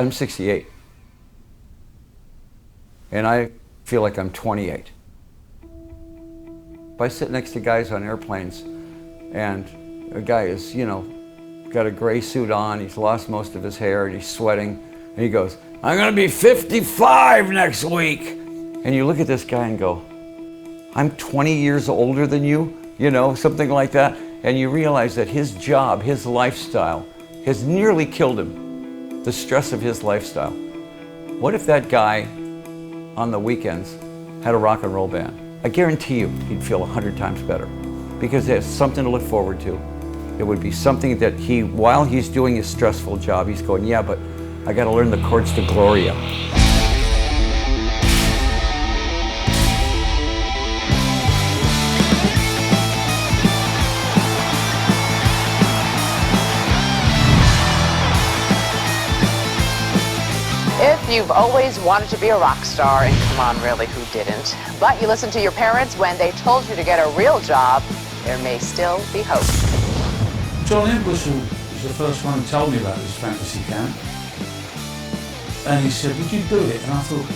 I'm 68. And I feel like I'm 28. If I sit next to guys on airplanes and a guy is, you know, got a gray suit on, he's lost most of his hair, and he's sweating, and he goes, I'm gonna be 55 next week. And you look at this guy and go, I'm 20 years older than you, you know, something like that. And you realize that his job, his lifestyle, has nearly killed him. The stress of his lifestyle. What if that guy on the weekends had a rock and roll band? I guarantee you he'd feel 100 times better because there's something to look forward to. It would be something that he, while he's doing his stressful job, he's going, yeah, but I got to learn the chords to Gloria. If you've always wanted to be a rock star, and come on, really, who didn't? But you listened to your parents when they told you to get a real job, there may still be hope. John Entwistle was the first one who told me about this fantasy camp. And he said, would you do it? And I thought,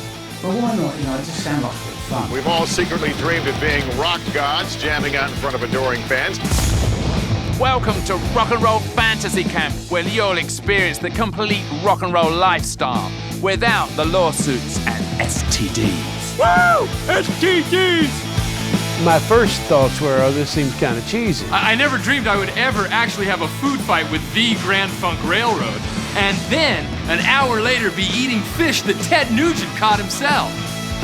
well, why not? You know, it just sounds like fun. We've all secretly dreamed of being rock gods, jamming out in front of adoring fans. Welcome to Rock and Roll Fantasy Camp, where you'll experience the complete rock and roll lifestyle without the lawsuits and STDs. Woo! STDs! My first thoughts were, oh, this seems kind of cheesy. I never dreamed I would ever actually have a food fight with the Grand Funk Railroad, and then, an hour later, be eating fish that Ted Nugent caught himself.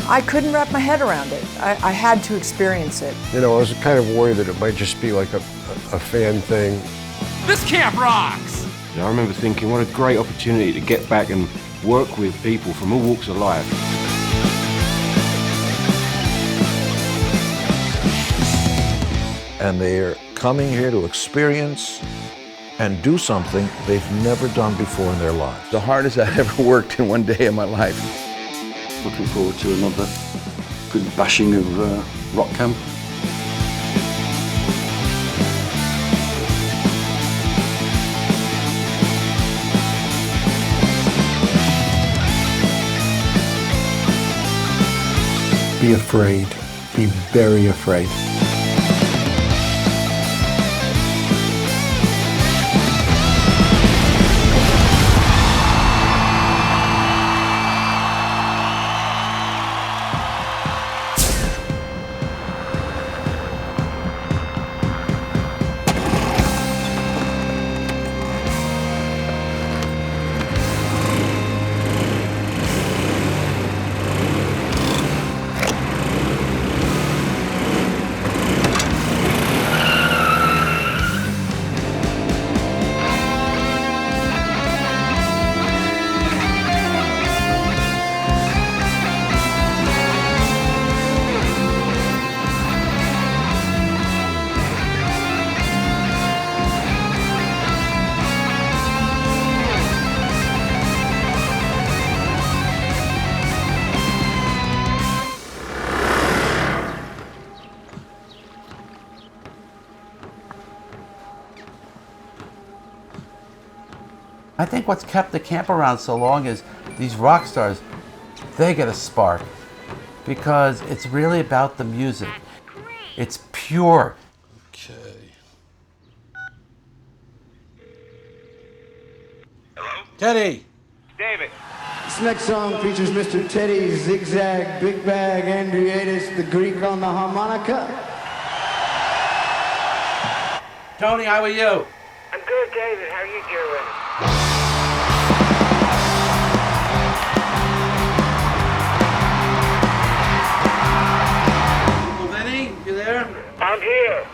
I couldn't wrap my head around it. I had to experience it. You know, I was kind of worried that it might just be like a fan thing. This camp rocks! I remember thinking, what a great opportunity to get back and work with people from all walks of life. And they're coming here to experience and do something they've never done before in their lives. The hardest I've ever worked in one day of my life. Looking forward to another good bashing of rock camp. Be afraid. Be very afraid. I think what's kept the camp around so long is these rock stars, they get a spark because it's really about the music. It's pure. Okay. Hello? Teddy! David. This next song features Mr. Teddy Zigzag, Big Bag, Andreadis, the Greek on the harmonica. Tony, how are you? I'm good, David. How are you doing? Vinny, you there? I'm here.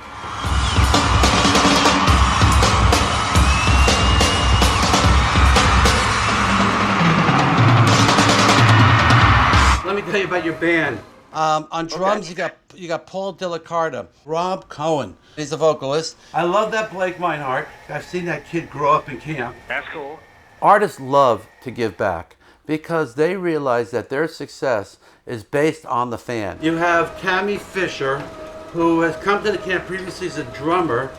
Let me tell you about your band. On drums, okay. you got Paul Delacarta, Rob Cohen. He's the vocalist. I love that Blake Meinhardt. I've seen that kid grow up in camp. That's cool. Artists love to give back because they realize that their success is based on the fan. You have Tammy Fisher, who has come to the camp previously as a drummer,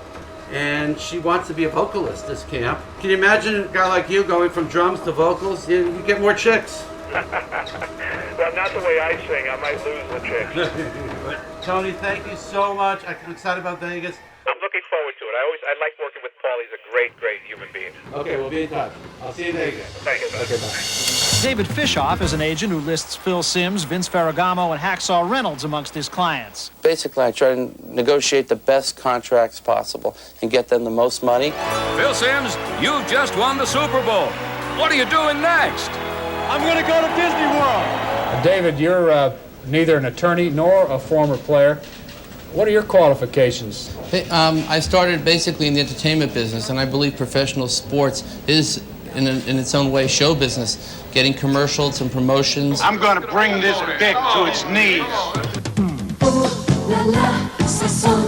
and she wants to be a vocalist this camp. Can you imagine a guy like you going from drums to vocals? You get more chicks. Well, not the way I sing. I might lose the chicks. Tony, thank you so much. I'm excited about Vegas. I'm looking forward to it. I like working with Paul. He's a great human being. Okay, we'll be in touch. I'll see you in Vegas. Thank you. Okay, bye. David Fishof is an agent who lists Phil Simms, Vince Ferragamo, and Hacksaw Reynolds amongst his clients. Basically, I try to negotiate the best contracts possible and get them the most money. Phil Simms, you've just won the Super Bowl. What are you doing next? I'm going to go to Disney World. David, you're neither an attorney nor a former player. What are your qualifications? I started basically in the entertainment business, and I believe professional sports is, in its own way, show business. Getting commercials and promotions. I'm going to bring this Beck to its knees. Ooh la la, ça sonne.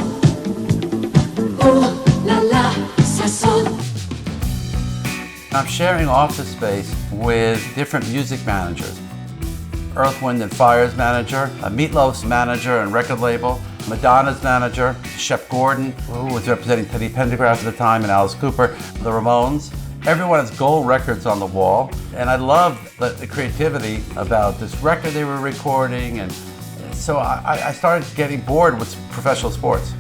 Ooh la la, ça sonne. I'm sharing office space with different music managers. Earth, Wind & Fire's manager, Meatloaf's manager and record label, Madonna's manager, Shep Gordon, who was representing Teddy Pendergrass at the time, and Alice Cooper, the Ramones. Everyone has gold records on the wall, and I love the creativity about this record they were recording, and so I started getting bored with professional sports.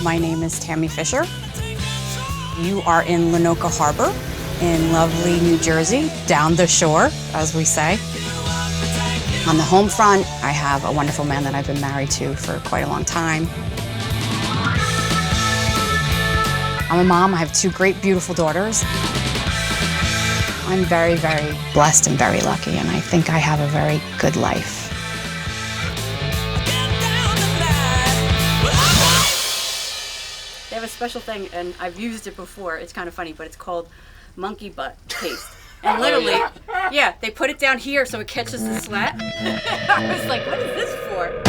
My name is Tammy Fisher. You are in Lenoka Harbor in lovely New Jersey, down the shore, as we say. On the home front, I have a wonderful man that I've been married to for quite a long time. I'm a mom. I have two great, beautiful daughters. I'm very, very blessed and very lucky, and I think I have a very good life. They have a special thing, and I've used it before. It's kind of funny, but it's called monkey butt paste. And literally, yeah, they put it down here so it catches the sweat. I was like, what is this for?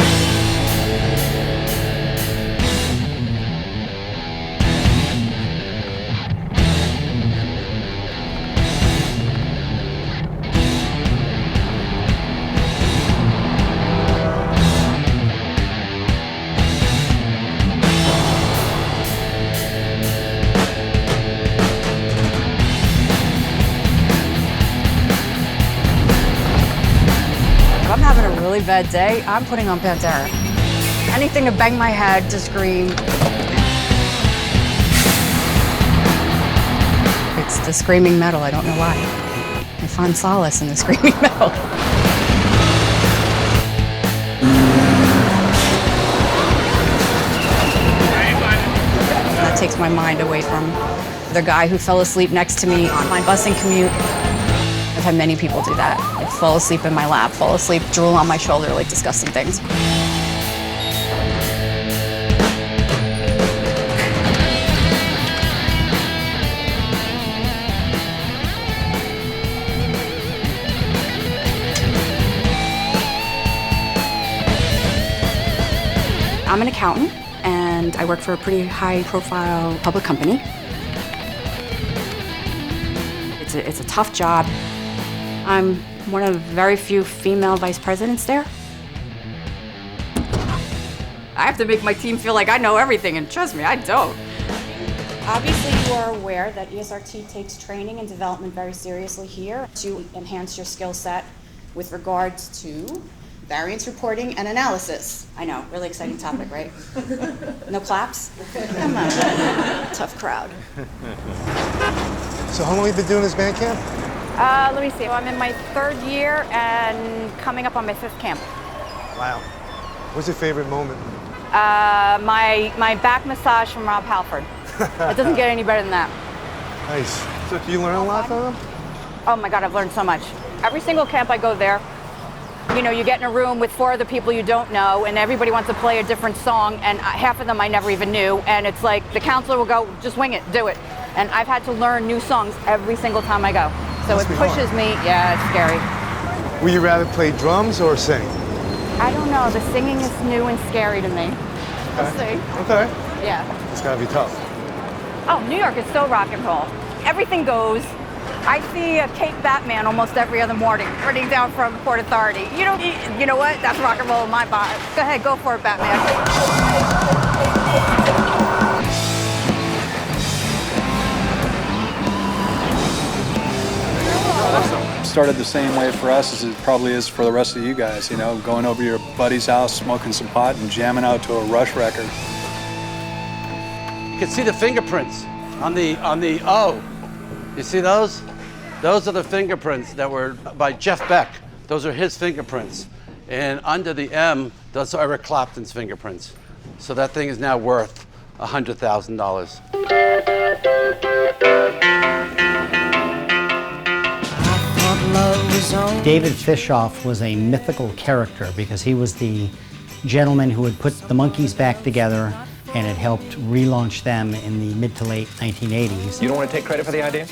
Really bad day, I'm putting on Pantera. Anything to bang my head, to scream. It's the screaming metal, I don't know why. I find solace in the screaming metal. That takes my mind away from the guy who fell asleep next to me on my busing commute. I've had many people do that. Like fall asleep in my lap, fall asleep, drool on my shoulder, like disgusting things. I'm an accountant, and I work for a pretty high-profile public company. It's a tough job. I'm one of very few female vice presidents there. I have to make my team feel like I know everything, and trust me, I don't. Obviously, you are aware that ESRT takes training and development very seriously here to enhance your skill set with regards to variance reporting and analysis. I know, really exciting topic, right? No claps? Come on, tough crowd. So how long have you been doing this band camp? Let me see. I'm in my third year and coming up on my fifth camp. Wow. What's your favorite moment? My back massage from Halford. It doesn't get any better than that. Nice. So do you learn a lot from them? Oh my God, I've learned so much. Every single camp I go there, you know, you get in a room with 4 other people you don't know, and everybody wants to play a different song, and half of them I never even knew, and it's like the counselor will go, just wing it, do it. And I've had to learn new songs every single time I go. So it pushes me, yeah, it's scary. Would you rather play drums or sing? I don't know, the singing is new and scary to me. We'll see. Okay. Yeah. It's gotta be tough. Oh, New York is so rock and roll. Everything goes. I see a Cape Batman almost every other morning, running down from Port Authority. You know what? That's rock and roll in my body. Go ahead, go for it, Batman. Started the same way for us as it probably is for the rest of you guys, you know, going over to your buddy's house, smoking some pot and jamming out to a Rush record. You can see the fingerprints on the O. You see those? Those are the fingerprints that were by Jeff Beck. Those are his fingerprints. And under the M, those are Eric Clapton's fingerprints. So that thing is now worth $100,000. David Fishof was a mythical character because he was the gentleman who had put the Monkees back together and had helped relaunch them in the mid to late 1980s. You don't want to take credit for the idea?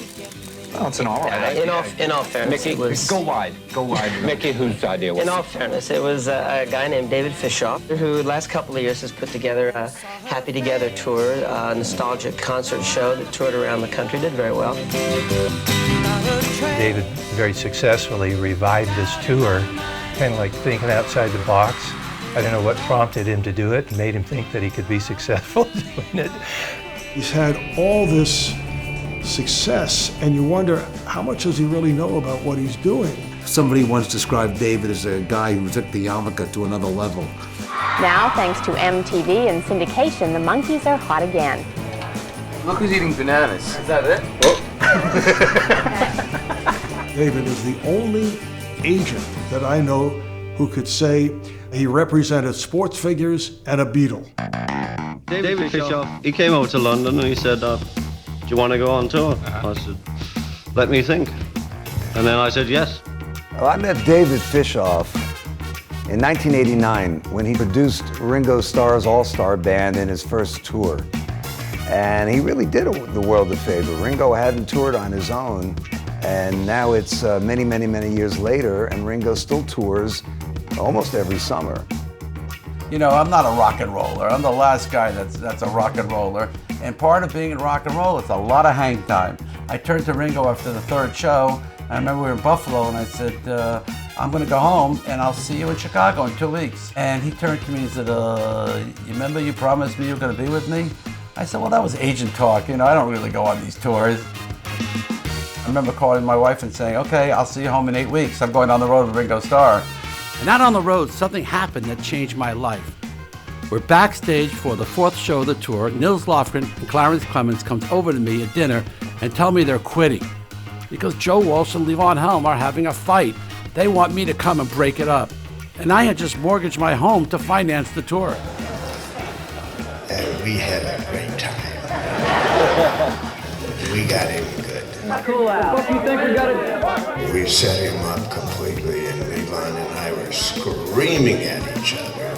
Well, it's an all right idea. In all fairness, Mickey, it was... Go wide. Mickey, whose idea was it? In all fairness, it was a guy named David Fishof, who the last couple of years has put together a Happy Together tour, a nostalgic concert show that toured around the country, did very well. David very successfully revived this tour, kind of like thinking outside the box. I don't know what prompted him to do it and made him think that he could be successful doing it. He's had all this success, and you wonder, how much does he really know about what he's doing? Somebody once described David as a guy who took the yarmulke to another level. Now, thanks to MTV and syndication, the Monkees are hot again. Look who's eating bananas. Is that it? David is the only agent that I know who could say he represented sports figures and a Beatle. David Fishof, he came over to London and he said, do you want to go on tour? I said, let me think. And then I said, yes. Well, I met David Fishof in 1989 when he produced Ringo Starr's All-Star Band in his first tour. And he really did the world a favor. Ringo hadn't toured on his own, and now it's many, many, many years later, and Ringo still tours almost every summer. You know, I'm not a rock and roller. I'm the last guy that's a rock and roller. And part of being in rock and roll is a lot of hang time. I turned to Ringo after the 3rd show. I remember we were in Buffalo, and I said, I'm going to go home, and I'll see you in Chicago in 2 weeks. And he turned to me and said, you remember you promised me you were going to be with me? I said, well, that was agent talk. You know, I don't really go on these tours. I remember calling my wife and saying, okay, I'll see you home in 8 weeks. I'm going on the road with Ringo Starr. And out on the road, something happened that changed my life. We're backstage for the 4th show of the tour. Nils Lofgren and Clarence Clemens comes over to me at dinner and tell me they're quitting because Joe Walsh and Levon Helm are having a fight. They want me to come and break it up. And I had just mortgaged my home to finance the tour. And we had a great time. We got him good. Cool out. What do you think we got to do? We set him up completely, and Levon and I were screaming at each other.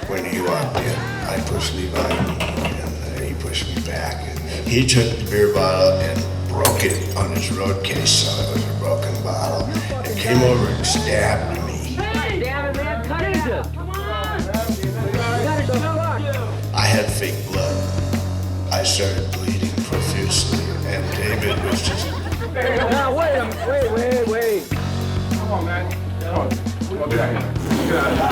When he walked in, I pushed Levon, and he pushed me back. And he took the beer bottle and broke it on his road case, so it was a broken bottle, and came over and stabbed me. Hey, damn it, man, cut into it. Come on. We got to show up. I had fake blood. I started bleeding profusely, and David was just... Now, wait a minute, wait. Come on, man. Come on. Get out of here. Get out of here.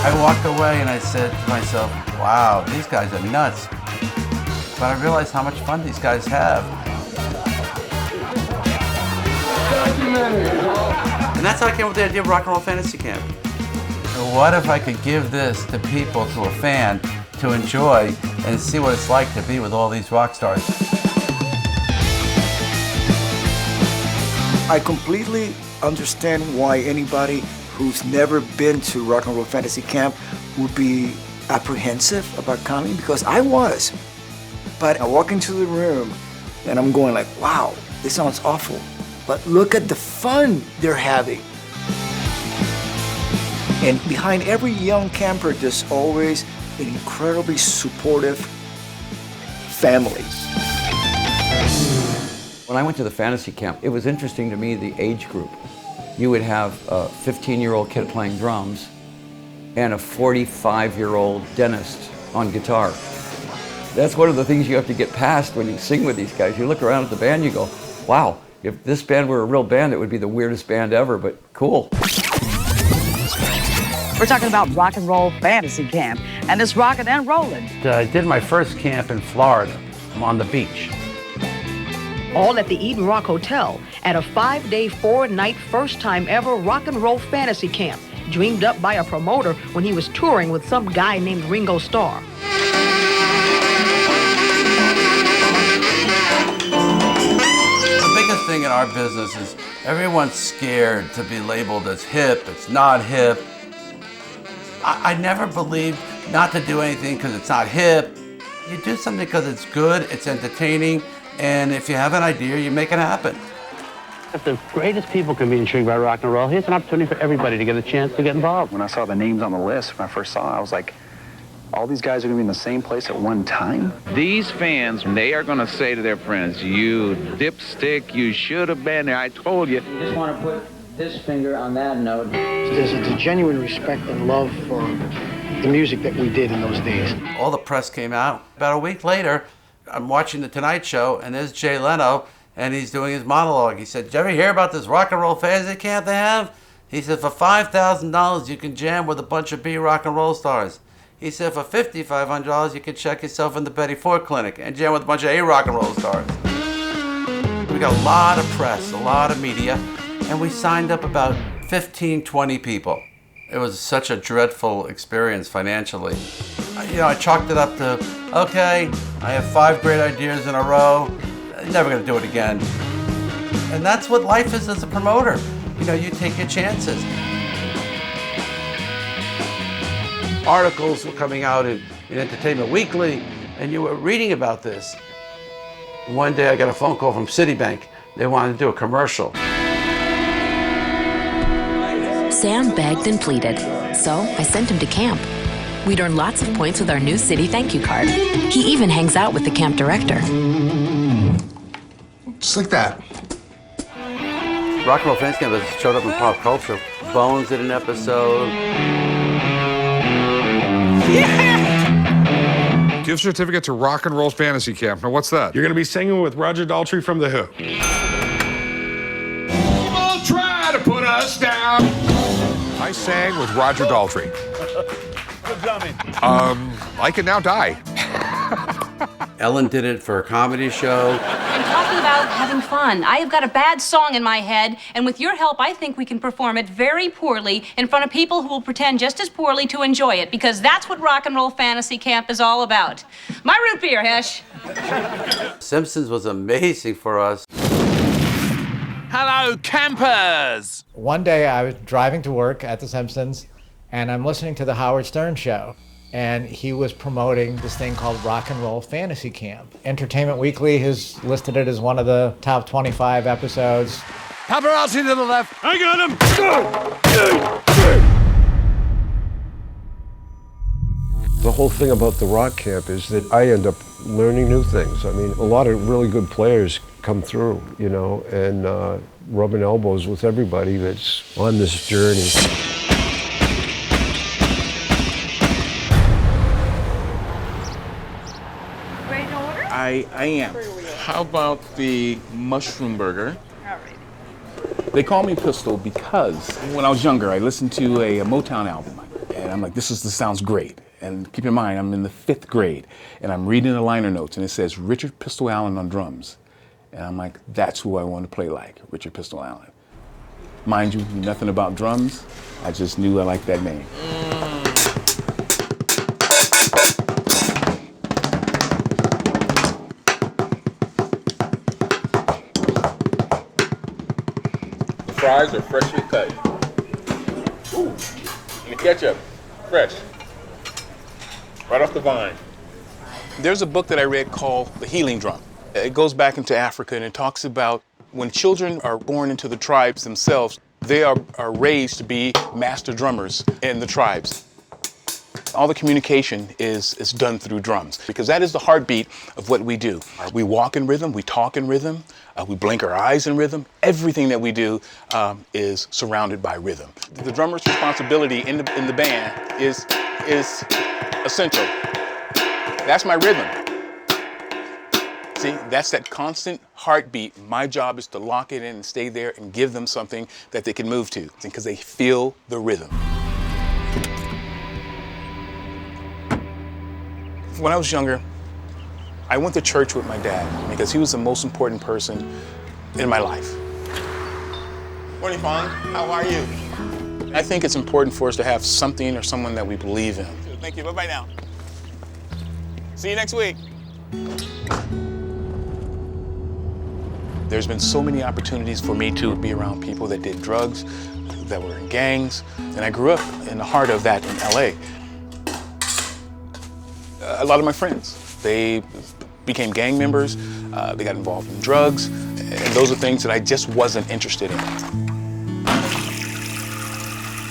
I walked away and I said to myself, wow, these guys are nuts. But I realized how much fun these guys have. And that's how I came up with the idea of Rock and Roll Fantasy Camp. What if I could give this to people, to a fan, to enjoy and see what it's like to be with all these rock stars? I completely understand why anybody who's never been to Rock and Roll Fantasy Camp would be apprehensive about coming, because I was. But I walk into the room and I'm going like, wow, this sounds awful. But look at the fun they're having. And behind every young camper, there's always an incredibly supportive family. When I went to the fantasy camp, it was interesting to me, the age group. You would have a 15-year-old kid playing drums and a 45-year-old dentist on guitar. That's one of the things you have to get past when you sing with these guys. You look around at the band, you go, wow, if this band were a real band, it would be the weirdest band ever, but cool. We're talking about rock and roll fantasy camp, and it's rocking and rolling. I did my first camp in Florida. I'm on the beach. All at the Eden Rock Hotel at a 5-day, 4-night, first time ever rock and roll fantasy camp, dreamed up by a promoter when he was touring with some guy named Ringo Starr. The biggest thing in our business is everyone's scared to be labeled as hip, it's not hip. I never believed not to do anything because it's not hip. You do something because it's good, it's entertaining, and if you have an idea, you make it happen. If the greatest people can be intrigued by rock and roll, here's an opportunity for everybody to get a chance to get involved. When I saw the names on the list, when I first saw it, I was like, all these guys are going to be in the same place at one time? These fans, they are going to say to their friends, you dipstick, you should have been there, I told you. You just want to put this finger on that note. There's a genuine respect and love for the music that we did in those days. All the press came out. About a week later, I'm watching The Tonight Show, and there's Jay Leno, and he's doing his monologue. He said, did you ever hear about this rock and roll fantasy camp they have? He said, for $5,000, you can jam with a bunch of B rock and roll stars. He said, for $5,500, you can check yourself in the Betty Ford Clinic and jam with a bunch of A rock and roll stars. We got a lot of press, a lot of media, and we signed up about 15, 20 people. It was such a dreadful experience financially. I chalked it up to, okay, I have 5 great ideas in a row, I'm never gonna do it again. And that's what life is as a promoter. You take your chances. Articles were coming out in Entertainment Weekly, and you were reading about this. One day I got a phone call from Citibank. They wanted to do a commercial. Sam begged and pleaded, so I sent him to camp. We'd earn lots of points with our new city thank you card. He even hangs out with the camp director. Just like that. Rock and roll fans camp has showed up in pop culture. Bones did an episode. Yeah! Gift certificate to Rock and Roll Fantasy Camp. Now, what's that? You're going to be singing with Roger Daltrey from The Who. People try to put us down. I sang with Roger Daltrey. I can now die. Ellen did it for a comedy show. I'm talking about having fun. I have got a bad song in my head, and with your help, I think we can perform it very poorly in front of people who will pretend just as poorly to enjoy it, because that's what Rock and Roll Fantasy Camp is all about. My root beer, Hesh. Simpsons was amazing for us. Hello, campers! One day I was driving to work at The Simpsons, and I'm listening to the Howard Stern show. And he was promoting this thing called Rock and Roll Fantasy Camp. Entertainment Weekly has listed it as one of the top 25 episodes. Paparazzi to the left. I got him! The whole thing about the rock camp is that I end up learning new things. I mean, a lot of really good players come through, and rubbing elbows with everybody that's on this journey. I am. How about the mushroom burger? All right. They call me Pistol because when I was younger, I listened to a Motown album, and I'm like, this sounds great. And keep in mind, I'm in the 5th grade, and I'm reading the liner notes, and it says Richard Pistol Allen on drums. And I'm like, that's who I want to play like, Richard Pistol Allen. Mind you, knew nothing about drums. I just knew I liked that name. Fries are freshly cut. Ooh, and the ketchup, fresh. Right off the vine. There's a book that I read called The Healing Drum. It goes back into Africa and it talks about when children are born into the tribes themselves, they are raised to be master drummers in the tribes. All the communication is done through drums because that is the heartbeat of what we do. We walk in rhythm, we talk in rhythm, we blink our eyes in rhythm. Everything that we do is surrounded by rhythm. The drummer's responsibility in the band is essential. That's my rhythm. See, that's that constant heartbeat. My job is to lock it in and stay there and give them something that they can move to because they feel the rhythm. When I was younger, I went to church with my dad because he was the most important person in my life. Morning, Fawn. How are you? I think it's important for us to have something or someone that we believe in. Thank you. Bye-bye now. See you next week. There's been so many opportunities for me to be around people that did drugs, that were in gangs, and I grew up in the heart of that in LA. A lot of my friends, they became gang members, they got involved in drugs, and those are things that I just wasn't interested in.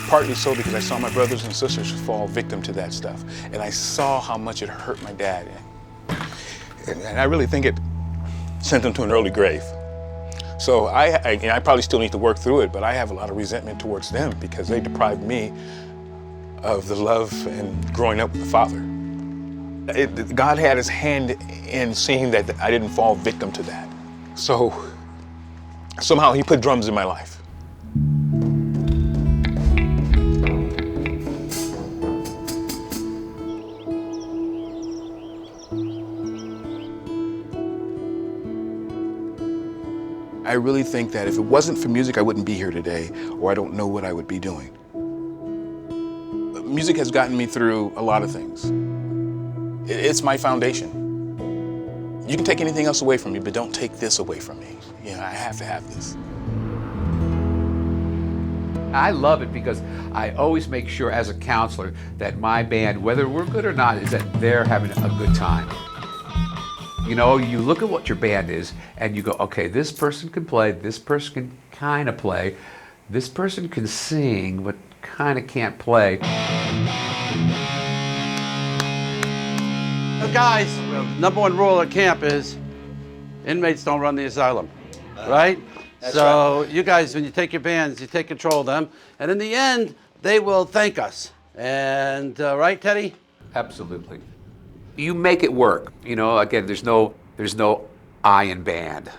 Partly so because I saw my brothers and sisters fall victim to that stuff, and I saw how much it hurt my dad. And I really think it sent him to an early grave. So I probably still need to work through it, but I have a lot of resentment towards them because they deprived me of the love and growing up with the father. God had his hand in seeing that I didn't fall victim to that. So somehow he put drums in my life. I really think that if it wasn't for music, I wouldn't be here today, or I don't know what I would be doing. Music has gotten me through a lot of things. It's my foundation. You can take anything else away from me, but don't take this away from me. You know, I have to have this. I love it because I always make sure as a counselor that my band, whether we're good or not, is that they're having a good time. You know, you look at what your band is and you go, okay, this person can play, this person can kind of play, this person can sing, but kind of can't play. Guys, number one rule at camp is inmates don't run the asylum, right? So you guys, when you take your bands, you take control of them, and in the end, they will thank us. And right, Teddy? Absolutely. You make it work. You know, again, there's no I in band.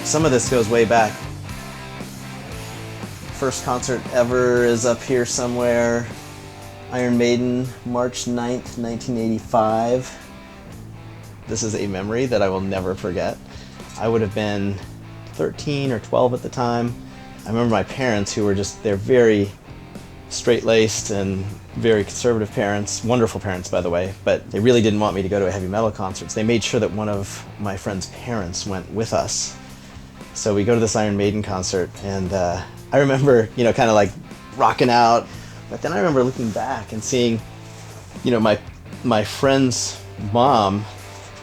Some of this goes way back. First concert ever is up here somewhere. Iron Maiden, March 9th, 1985. This is a memory that I will never forget. I would have been 13 or 12 at the time. I remember my parents, who were they're very straight-laced and very conservative parents, wonderful parents, by the way, but they really didn't want me to go to a heavy metal concert. So they made sure that one of my friend's parents went with us. So we go to this Iron Maiden concert, and I remember, you know, kind of like rocking out, but then I remember looking back and seeing, you know, my friend's mom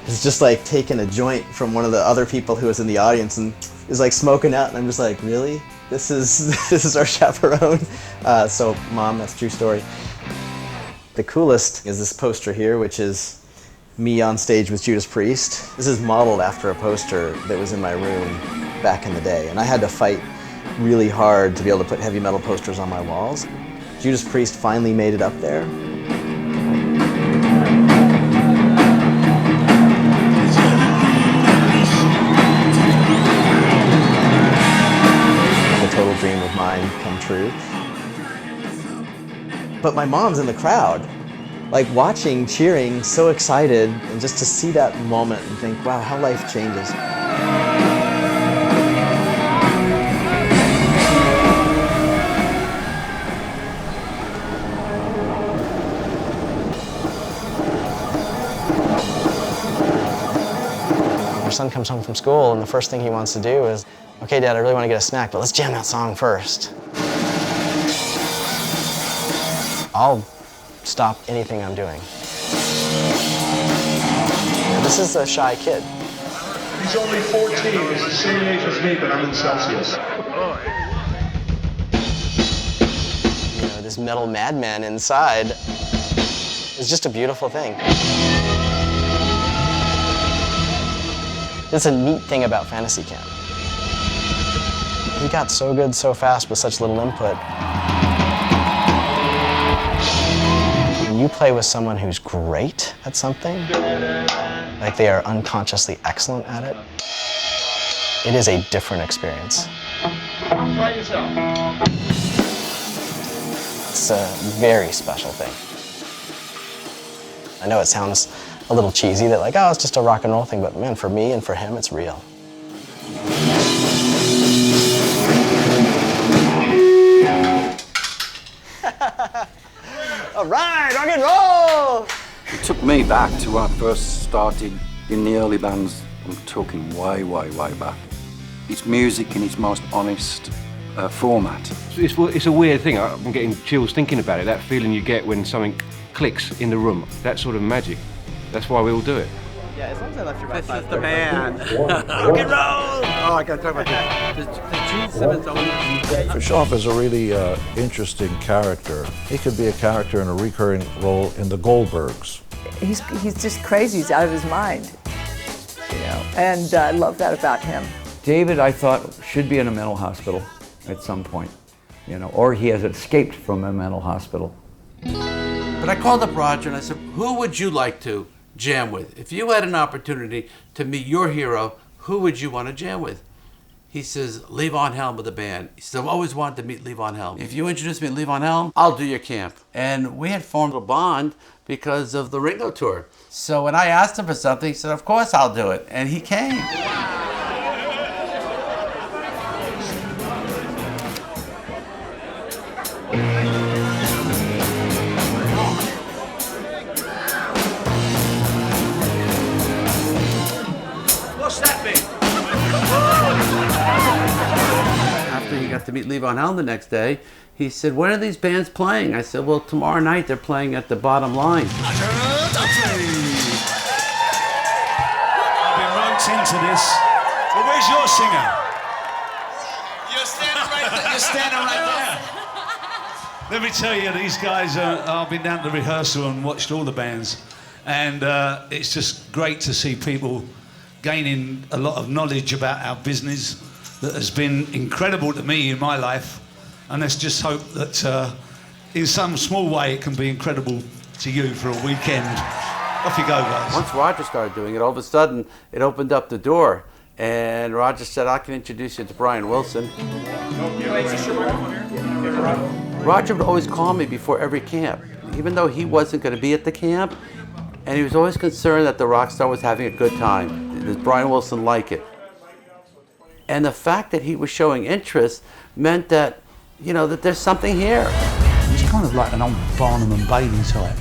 is just like taking a joint from one of the other people who was in the audience and is like smoking out, and I'm just like, really? This is our chaperone? So Mom, that's a true story. The coolest is this poster here, which is me on stage with Judas Priest. This is modeled after a poster that was in my room back in the day, and I had to fight really hard to be able to put heavy metal posters on my walls. Judas Priest finally made it up there. Total dream of mine come true. But my mom's in the crowd, like watching, cheering, so excited, and just to see that moment and think, wow, how life changes. Our son comes home from school, and the first thing he wants to do is Okay, Dad, I really want to get a snack, but let's jam that song first. I'll stop anything I'm doing. This is a shy kid. He's only 14. He's the same age as me, but I'm in Celsius. You know, this metal madman inside is just a beautiful thing. It's a neat thing about Fantasy Camp. He got so good so fast with such little input. When you play with someone who's great at something, like they are unconsciously excellent at it, it is a different experience. Try yourself. It's a very special thing. I know it sounds a little cheesy that like, oh, it's just a rock and roll thing, but man, for me and for him, it's real. All right, rock and roll! It took me back to when I first started in the early bands. I'm talking way, way, way back. It's music in its most honest format. It's a weird thing. I'm getting chills thinking about it. That feeling you get when something clicks in the room. That sort of magic. That's why we all do it. Yeah, as long as I left your This is the man. Rock and roll! Oh, I gotta talk about this. The Gene Simmons owners. Fishof is a really interesting character. He could be a character in a recurring role in the Goldbergs. He's just crazy. He's out of his mind, you know. And I love that about him. David, I thought, should be in a mental hospital at some point, you know, or he has escaped from a mental hospital. But I called up Roger and I said, who would you like to jam with? If you had an opportunity to meet your hero, who would you want to jam with? He says, Levon Helm with the band. He said, I've always wanted to meet Levon Helm. If you introduce me to Levon Helm, I'll do your camp. And we had formed a bond because of the Ringo tour. So when I asked him for something, he said, of course I'll do it. And he came. To meet Levon Helm the next day, he said, when are these bands playing? I said, well, tomorrow night they're playing at the Bottom Line. I've been roped into this. Well, where's your singer? You're standing right there. You're standing right there. Let me tell you, these guys, I've been down to rehearsal and watched all the bands, and it's just great to see people gaining a lot of knowledge about our business that has been incredible to me in my life, and let's just hope that in some small way it can be incredible to you for a weekend. Off you go, guys. Once Roger started doing it, all of a sudden it opened up the door, and Roger said, I can introduce you to Brian Wilson. Roger would always call me before every camp, even though he wasn't going to be at the camp, and he was always concerned that the rock star was having a good time. Does Brian Wilson like it? And the fact that he was showing interest meant that, you know, that there's something here. It's kind of like an old Barnum and Bailey type.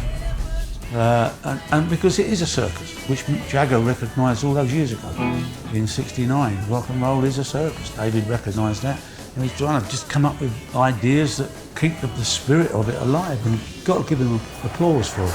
And because it is a circus, which Mick Jagger recognised all those years ago in '69. Rock and roll is a circus. David recognised that. And he's trying to just come up with ideas that keep the spirit of it alive. And you've got to give him applause for it.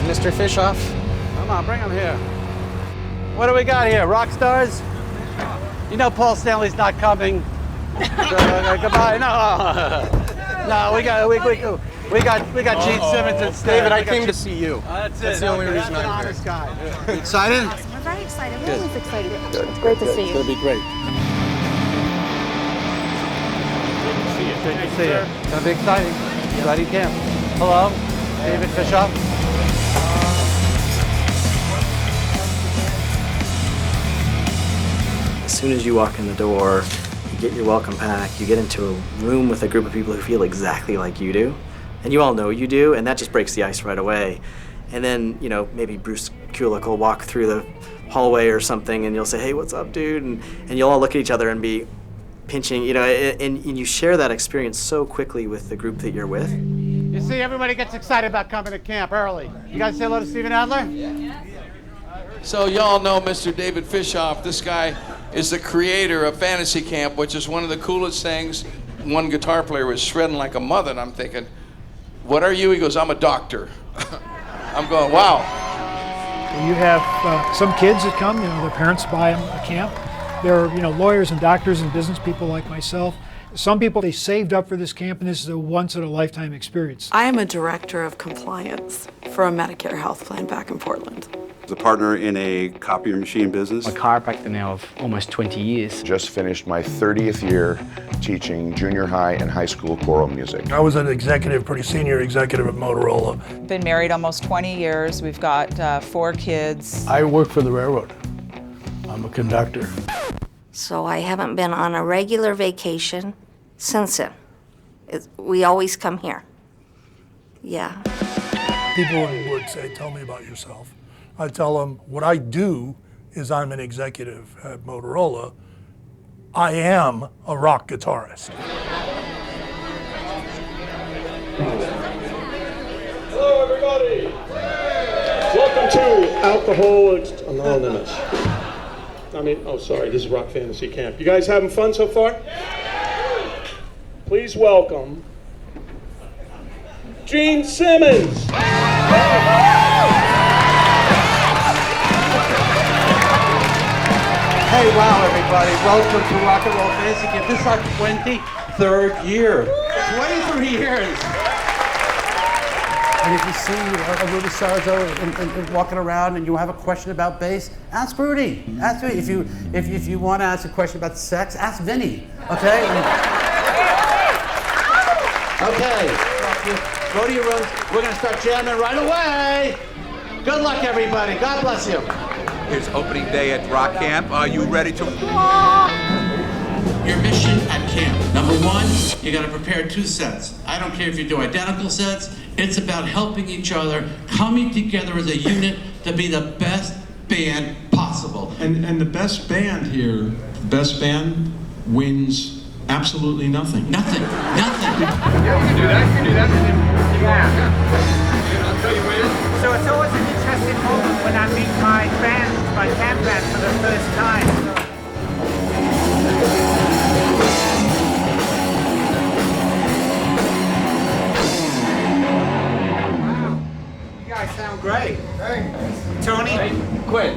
Mr. Fishof. Come on, bring him here. What do we got here? Rock stars? You know Paul Stanley's not coming. Goodbye. No, we got Gene Simmons instead. David, I came to see you. That's the only reason I'm here. Honest guy. You excited? We're very excited. We're Good. always excited. Good. It's great to see you. It's going to be great. Good to see you. It's going to be exciting. Exciting camp. Hello, David Fishof. As soon as you walk in the door, you get your welcome pack, you get into a room with a group of people who feel exactly like you do, and you all know you do, and that just breaks the ice right away. And then, you know, maybe Bruce Kulick will walk through the hallway or something, and you'll say, hey, what's up, dude? And you'll all look at each other and be pinching, you know, and you share that experience so quickly with the group that you're with. You see, everybody gets excited about coming to camp early. You guys say hello to Steven Adler? Yeah. So y'all know Mr. David Fishof. This guy is the creator of Fantasy Camp, which is one of the coolest things. One guitar player was shredding like a mother, and I'm thinking, what are you? He goes, I'm a doctor. I'm going, wow. You have some kids that come, you know, their parents buy them a camp. There are, you know, lawyers and doctors and business people like myself. Some people, they saved up for this camp, and this is a once-in-a-lifetime experience. I am a director of compliance for a Medicare health plan back in Portland. I was a partner in a copier machine business. I'm a chiropractor now of almost 20 years. Just finished my 30th year teaching junior high and high school choral music. I was an executive, pretty senior executive at Motorola. Been married almost 20 years. We've got 4 kids. I work for the railroad. I'm a conductor. So I haven't been on a regular vacation since then. We always come here. Yeah. People would say, tell me about yourself. I tell them, what I do is I'm an executive at Motorola. I am a rock guitarist. Hello, everybody. Welcome to Alcoholics Anonymous. This is Rock Fantasy Camp. You guys having fun so far? Please welcome Gene Simmons. Hey, wow, everybody. Welcome to Rock and Roll Fantasy Camp. This is our 23rd year. 23 years. And if you see Rudy Sarzo and walking around and you have a question about bass, ask Rudy. Ask Rudy. If you want to ask a question about sex, ask Vinny. Okay? Okay. Go to your rooms. We're going to start jamming right away. Good luck, everybody. God bless you. It's opening day at Rock Camp. Are you ready to Your mission at camp. Number 1, you got to prepare 2 sets. I don't care if you do identical sets. It's about helping each other, coming together as a unit to be the best band possible. And the best band here, best band wins absolutely nothing. Nothing. Yeah, you can do that. You can do that. Yeah. I'll tell you when. So it's always an interesting moment when I meet my camp band for the first time. You guys sound great. Thanks. Tony? Hey, Quinn.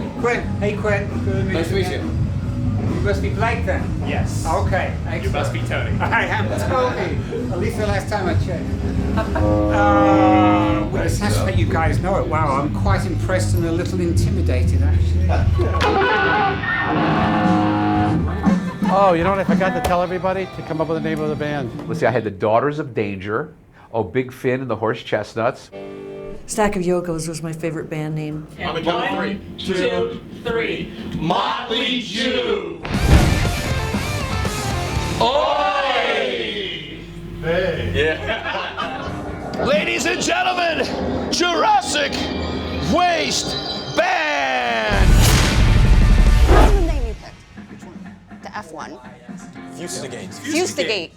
Hey, Quinn. Good Nice to meet you. You must be Blake then? Yes. Okay. Excellent. You must be Tony. I am Tony. At least the last time I checked. Well, it's nice that you guys know it. Wow, I'm quite impressed and a little intimidated, actually. Oh, you know what? I forgot to tell everybody to come up with the name of the band. Let's see, I had the Daughters of Danger, Big Finn and the Horse Chestnuts. Stack of Yokos was my favorite band name. I'm a 1, 2, 3. Motley Jew. Oi! Hey. Yeah. Ladies and gentlemen, Jurassic Waste Band! What was the name you picked? Which one? The F1. Fustigate. Fustigate.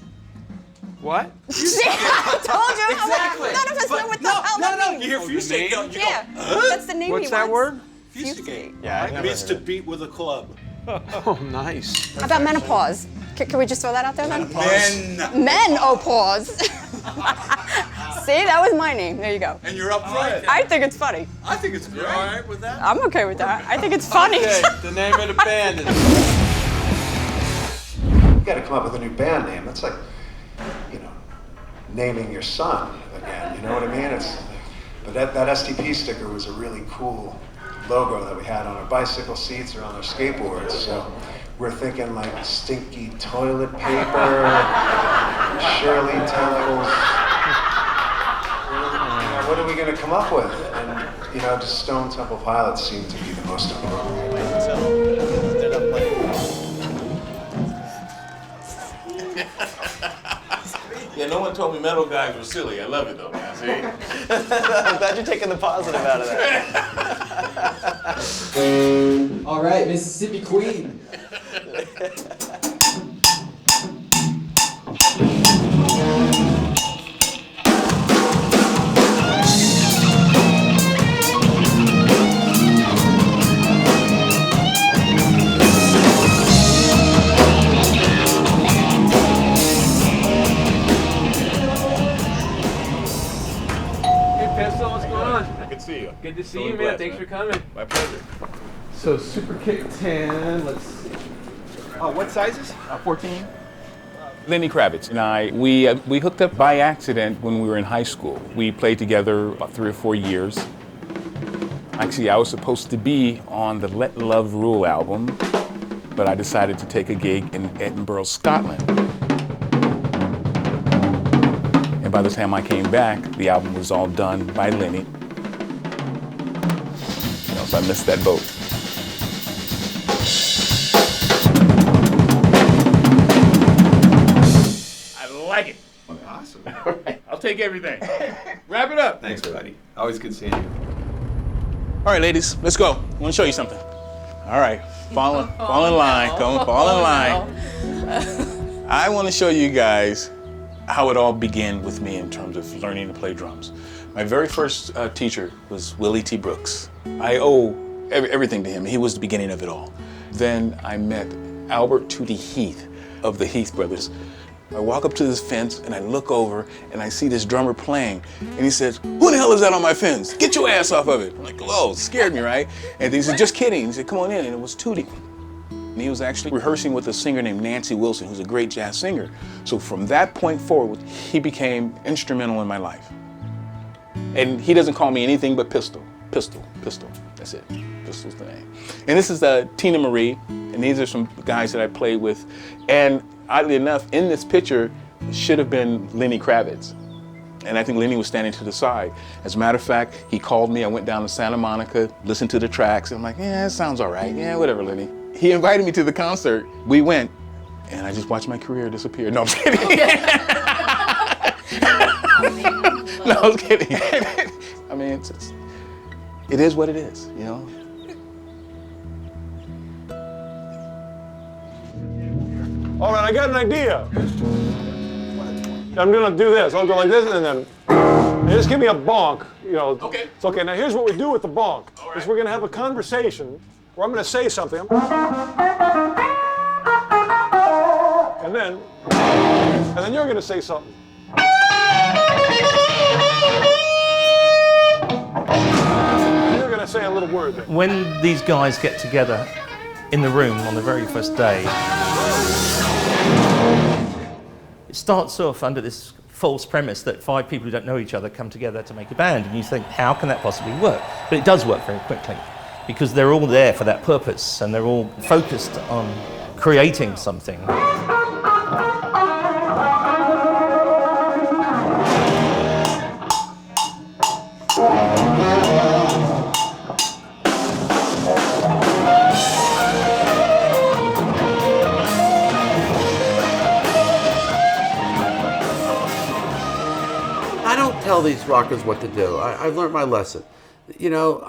What? I told you. Exactly. None of us know what the hell that means. You hear fustigate, you go, Yeah, that's the name What's he that wants. word? Fustigate. Yeah, It means to beat with a club. Oh, nice. How about menopause? Can we just throw that out there then? Menopause. See, that was my name. There you go. And you're up front. I think it's funny. I think it's great. You all right with that? I'm okay with that. I think it's funny. Okay, the name of the band is... You gotta come up with a new band name. That's like, naming your son again, you know what I mean? But that STP sticker was a really cool logo that we had on our bicycle seats or on our skateboards. So we're thinking like stinky toilet paper, Shirley Temples. What are we gonna come up with? And just Stone Temple Pilots seemed to be the most important. Yeah, no one told me metal guys were silly. I love it though, man. See? I'm glad you're taking the positive out of that. All right, Mississippi Queen. Good to see you, man. Thanks for coming. My pleasure. So, Super Kick 10, let's see. What sizes? 14. Lenny Kravitz and I, we hooked up by accident when we were in high school. We played together about 3 or 4 years. Actually, I was supposed to be on the Let Love Rule album, but I decided to take a gig in Edinburgh, Scotland. And by the time I came back, the album was all done by Lenny. So I missed that boat. I like it. Awesome. All right, I'll take everything. Wrap it up. Thanks, buddy. Always good seeing you. All right, ladies, let's go. I want to show you something. All right, fall in line. Come fall in line. I want to show you guys how it all began with me in terms of learning to play drums. My very first teacher was Willie T. Brooks. I owe everything to him. He was the beginning of it all. Then I met Albert Tootie Heath of the Heath Brothers. I walk up to this fence and I look over and I see this drummer playing. And he says, "Who the hell is that on my fence? Get your ass off of it." I'm like, "Whoa," it scared me, right? And he said, "Just kidding." He said, "Come on in." And it was Tootie. And he was actually rehearsing with a singer named Nancy Wilson, who's a great jazz singer. So from that point forward, he became instrumental in my life. And he doesn't call me anything but Pistol. Pistol, Pistol. That's it. Pistol's the name. And this is Tina Marie. And these are some guys that I played with. And oddly enough, in this picture, should have been Lenny Kravitz. And I think Lenny was standing to the side. As a matter of fact, he called me. I went down to Santa Monica, listened to the tracks. And I'm like, yeah, it sounds all right. Yeah, whatever, Lenny. He invited me to the concert. We went, and I just watched my career disappear. No, I'm kidding. No, I was kidding. I mean, it is what it is, you know? All right, I got an idea. I'm gonna do this. I'll go like this, and then just give me a bonk. You know. Okay. It's okay. Now here's what we do with the bonk. All right. Is we're gonna have a conversation where I'm gonna say something, and then you're gonna say something. And you're gonna say a little word. When these guys get together in the room on the very first day, it starts off under this false premise that 5 people who don't know each other come together to make a band, and you think, how can that possibly work? But it does work very quickly, because they're all there for that purpose, and they're all focused on creating something. Tell these rockers what to do. I've learned my lesson. You know,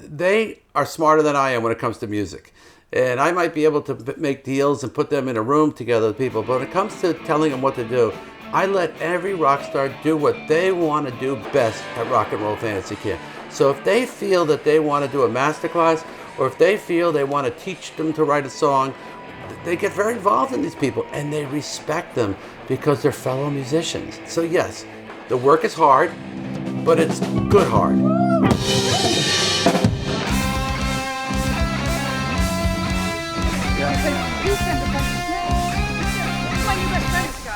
they are smarter than I am when it comes to music. And I might be able to make deals and put them in a room together with people, but when it comes to telling them what to do, I let every rock star do what they want to do best at Rock and Roll Fantasy Camp. So if they feel that they want to do a masterclass, or if they feel they want to teach them to write a song, they get very involved in these people, and they respect them because they're fellow musicians. So yes, the work is hard, but it's good hard.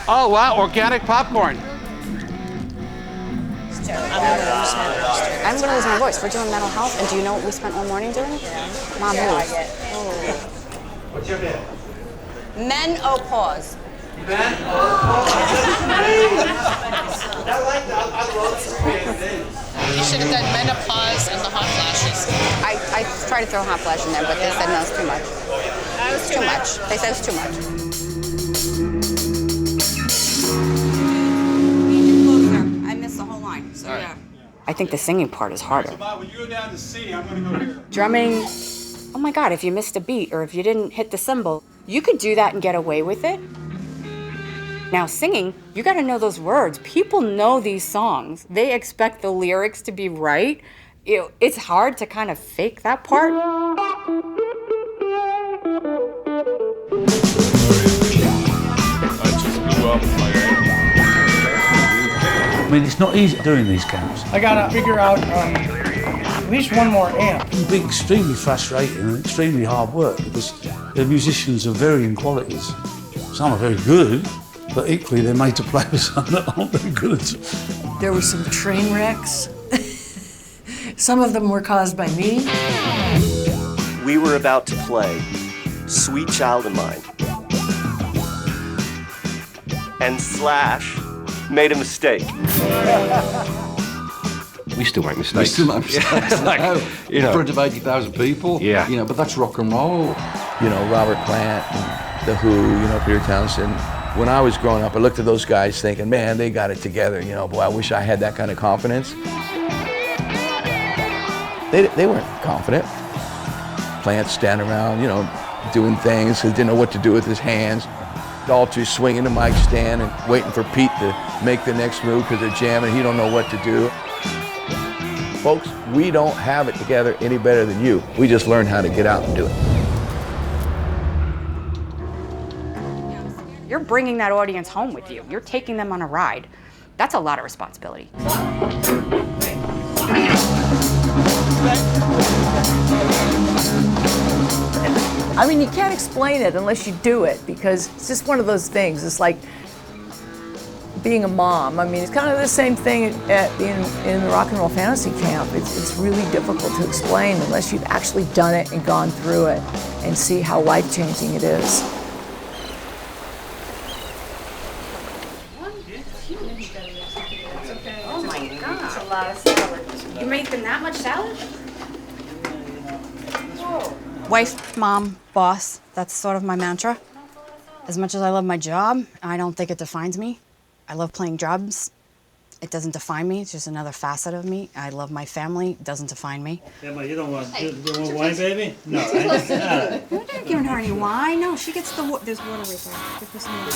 Oh, wow, organic popcorn. I'm going to lose my voice. We're doing mental health, and do you know what we spent all morning doing? Mom, moves. What's your name? Menopause. I like that. I love it. You should have done menopause and the hot flashes. I tried to throw hot flash in there, but they said no, it's too much. It's too much. They said it's too much. I think the singing part is harder. When you go down to C, I'm going to go here. Drumming, oh my God, if you missed a beat or if you didn't hit the cymbal, you could do that and get away with it. Now singing, you gotta know those words. People know these songs. They expect the lyrics to be right. It's hard to kind of fake that part. I mean, it's not easy doing these camps. I gotta figure out at least one more amp. It can be extremely frustrating and extremely hard work because the musicians of varying qualities. Some are very good, but equally they're made to play with some that aren't very good. There were some train wrecks. Some of them were caused by me. We were about to play Sweet Child of Mine. And Slash made a mistake. We still make mistakes. We still make mistakes. Like, in front of 80,000 people. Yeah. You know, but that's rock and roll. You know, Robert Plant and The Who, you know, Peter Townsend. When I was growing up, I looked at those guys thinking, man, they got it together. You know, boy, I wish I had that kind of confidence. They weren't confident. Plant standing around, you know, doing things, he didn't know what to do with his hands. Daltrey swinging the mic stand and waiting for Pete to make the next move because they're jamming, he don't know what to do. Folks, we don't have it together any better than you. We just learned how to get out and do it. You're bringing that audience home with you. You're taking them on a ride. That's a lot of responsibility. I mean, you can't explain it unless you do it because it's just one of those things. It's like being a mom. I mean, it's kind of the same thing in the rock and roll fantasy camp. It's really difficult to explain unless you've actually done it and gone through it and see how life-changing it is. Oh my God, that's a lot of salad. You're making that much salad? Whoa. Wife, mom, boss, that's sort of my mantra. As much as I love my job, I don't think it defines me. I love playing drums. It doesn't define me, it's just another facet of me. I love my family, it doesn't define me. Yeah, but you don't want wine, baby? No, You're right? not giving her any wine. No, she gets the water. There's water right there. Give her some water.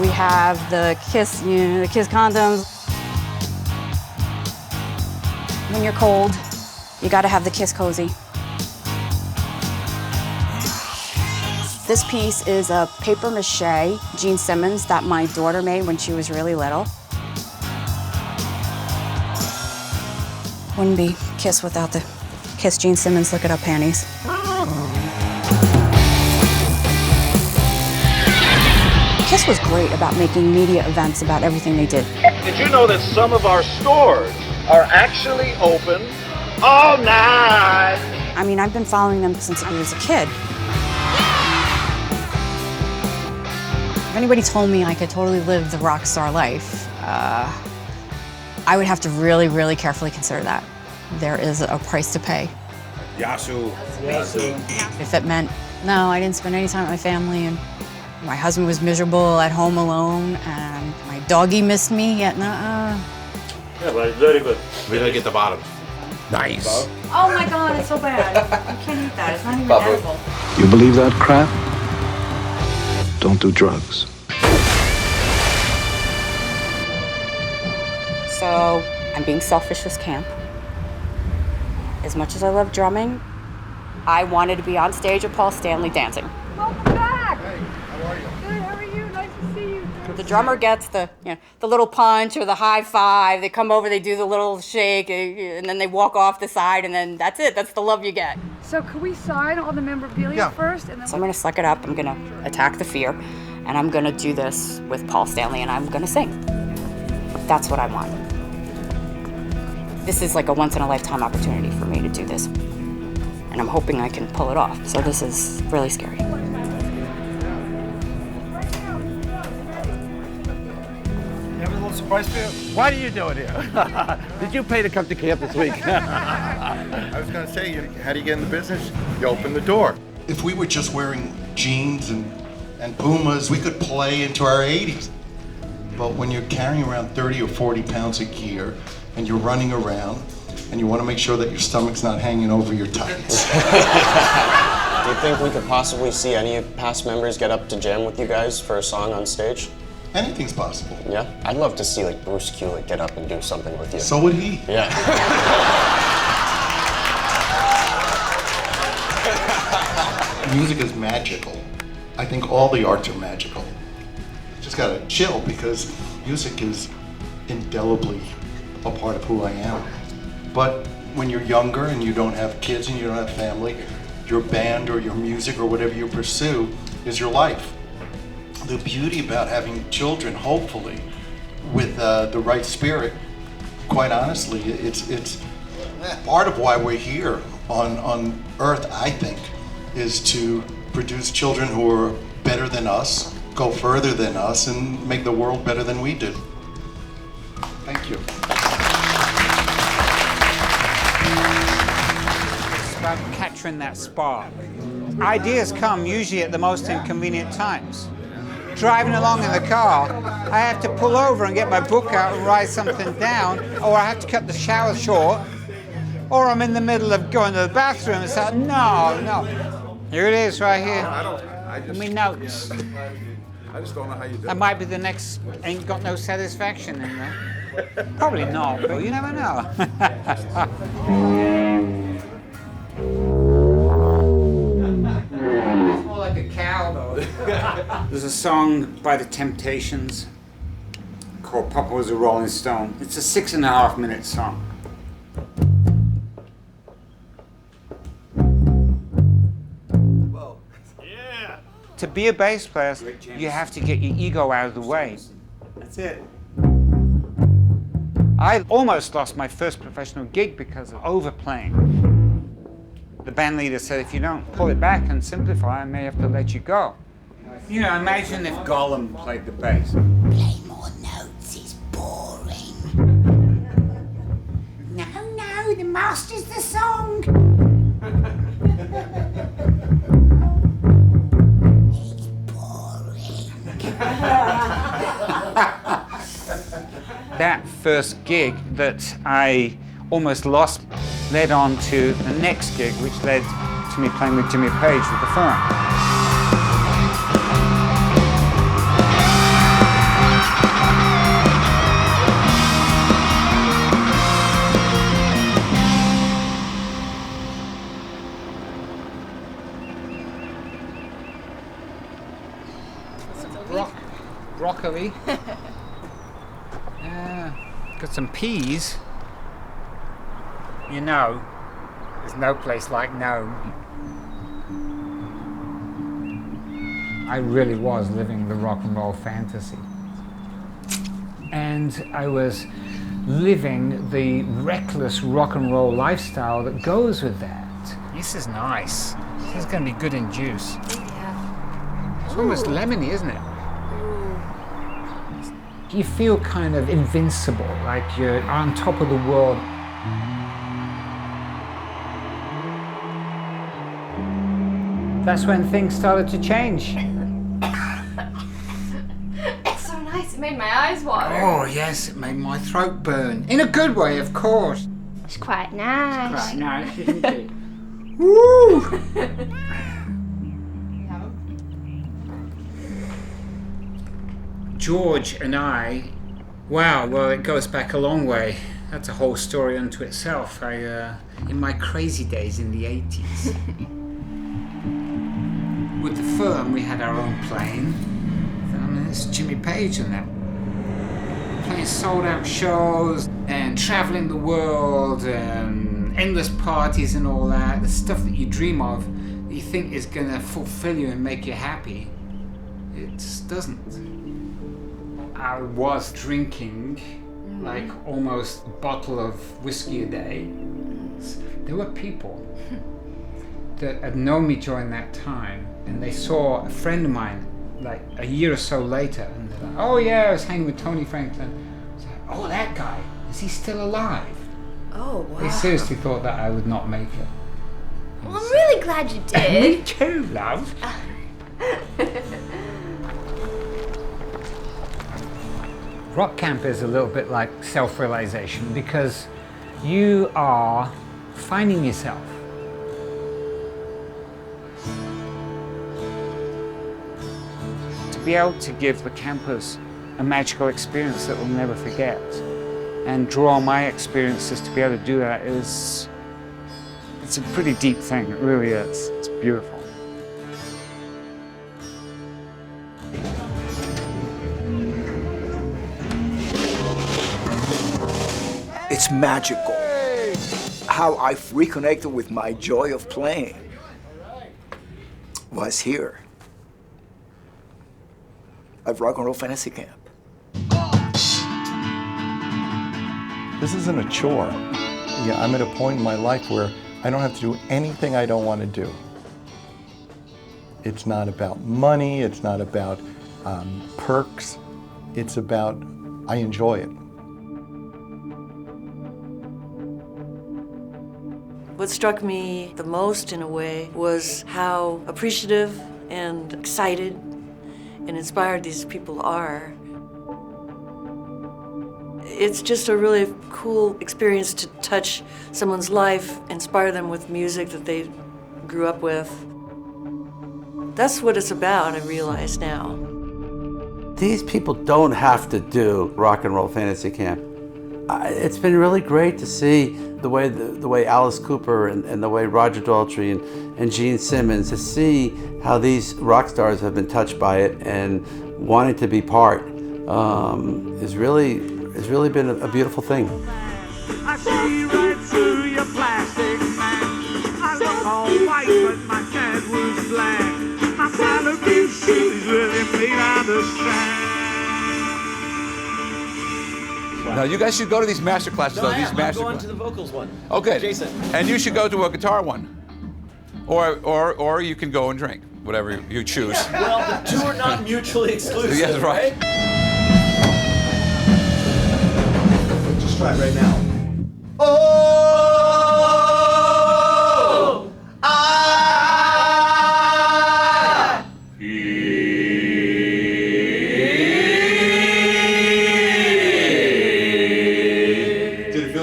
We have the kiss, the kiss condoms. When you're cold, you gotta have the kiss cozy. This piece is a paper mache Gene Simmons that my daughter made when she was really little. Wouldn't be Kiss without the Kiss Gene Simmons Look It Up panties. Kiss was great about making media events about everything they did. Did you know that some of our stores are actually open all night? I mean, I've been following them since I was a kid. If anybody told me I could totally live the rock star life, I would have to really, really carefully consider that. There is a price to pay. Yasu. If it meant, no, I didn't spend any time with my family, and my husband was miserable at home alone, and my doggy missed me, yet Yeah, but it's very good. We're gonna get the bottom. Nice. Oh my God, it's so bad. You can't eat that, it's not even edible. You believe that crap? Don't do drugs. So, I'm being selfish this camp. As much as I love drumming, I wanted to be on stage with Paul Stanley dancing. Welcome back! Hey, how are you? Good, how are you? Nice to see you. The drummer gets the little punch or the high five. They come over, they do the little shake, and then they walk off the side, and then that's it. That's the love you get. So could we sign all the memorabilia first? And then So I'm gonna suck it up. I'm gonna attack the fear, and I'm gonna do this with Paul Stanley, and I'm gonna sing. That's what I want. This is like a once-in-a-lifetime opportunity for me to do this, and I'm hoping I can pull it off. So this is really scary. Never little surprise for you? What are you doing here? Did you pay to come to camp this week? I was going to say, how do you get in the business? You open the door. If we were just wearing jeans and Pumas, we could play into our 80s. But when you're carrying around 30 or 40 pounds of gear and you're running around and you want to make sure that your stomach's not hanging over your tights. Do you think we could possibly see any past members get up to jam with you guys for a song on stage? Anything's possible. Yeah? I'd love to see like Bruce Kulick get up and do something with you. So would he. Yeah. Music is magical. I think all the arts are magical. Just gotta chill because music is indelibly a part of who I am. But when you're younger and you don't have kids and you don't have family, your band or your music or whatever you pursue is your life. The beauty about having children, hopefully, with the right spirit, quite honestly, it's part of why we're here on Earth, I think, is to produce children who are better than us, go further than us, and make the world better than we did. Thank you. It's about capturing that spark. Ideas come usually at the most inconvenient times. Driving along in the car, I have to pull over and get my book out and write something down, or I have to cut the shower short, or I'm in the middle of going to the bathroom and say, no. Here it is right here. Give me notes. I just don't know how you do That might be the next Ain't Got No Satisfaction in there. Probably not, but you never know. It's more like a cow, though. There's a song by The Temptations called Papa Was a Rolling Stone. It's a 6.5-minute song. To be a bass player, you have to get your ego out of the way. That's it. I almost lost my first professional gig because of overplaying. The band leader said, if you don't pull it back and simplify, I may have to let you go. You know, imagine if Gollum played the bass. Play more notes, it's boring. No, the master's the song. That first gig that I almost lost led on to the next gig, which led to me playing with Jimmy Page with the Firm. Broccoli. Got some peas. You know, there's no place like Nome. I really was living the rock and roll fantasy. And I was living the reckless rock and roll lifestyle that goes with that. This is nice. This is going to be good in juice. Yeah. It's almost lemony, isn't it? You feel kind of invincible, like you're on top of the world. That's when things started to change. It's so nice, it made my eyes water. Oh yes, it made my throat burn. In a good way, of course. It's quite nice. It's quite nice, isn't it? Woo! George and I, wow, well, it goes back a long way. That's a whole story unto itself. In my crazy days in the 80s, with the Firm, we had our own plane. I mean, it's Jimmy Page and that. Playing sold-out shows and traveling the world and endless parties and all that. The stuff that you dream of, that you think is going to fulfill you and make you happy, it just doesn't. I was drinking like almost a bottle of whiskey a day. There were people that had known me during that time, and they saw a friend of mine like a year or so later, and they're like, oh yeah, I was hanging with Tony Franklin. oh, that guy, is he still alive? Oh, wow. They seriously thought that I would not make it. Well, I'm really glad you did. Me too, love. Rock camp is a little bit like self-realization because you are finding yourself. To be able to give the campers a magical experience that we'll never forget and draw on my experiences to be able to do that it's a pretty deep thing, it really is. It's beautiful. It's magical. How I've reconnected with my joy of playing was here at Rock and Roll Fantasy Camp. This isn't a chore. Yeah, I'm at a point in my life where I don't have to do anything I don't want to do. It's not about money, it's not about perks, it's about I enjoy it. What struck me the most, in a way, was how appreciative and excited and inspired these people are. It's just a really cool experience to touch someone's life, inspire them with music that they grew up with. That's what it's about, I realize now. These people don't have to do Rock and Roll Fantasy Camp. It's been really great to see the way Alice Cooper and the way Roger Daltrey and Gene Simmons, to see how these rock stars have been touched by it and wanting to be part has really been a beautiful thing. I see right through your plastic man. I look all white, but my cat was black. My Malibu shoes really made out of sand. Now, you guys should go to these master classes, though. These master I'm going to the vocals one. Oh, good. Jason. And you should go to a guitar one. Or you can go and drink, whatever you choose. Well, the two are not mutually exclusive. Yes, right. Just try it right now.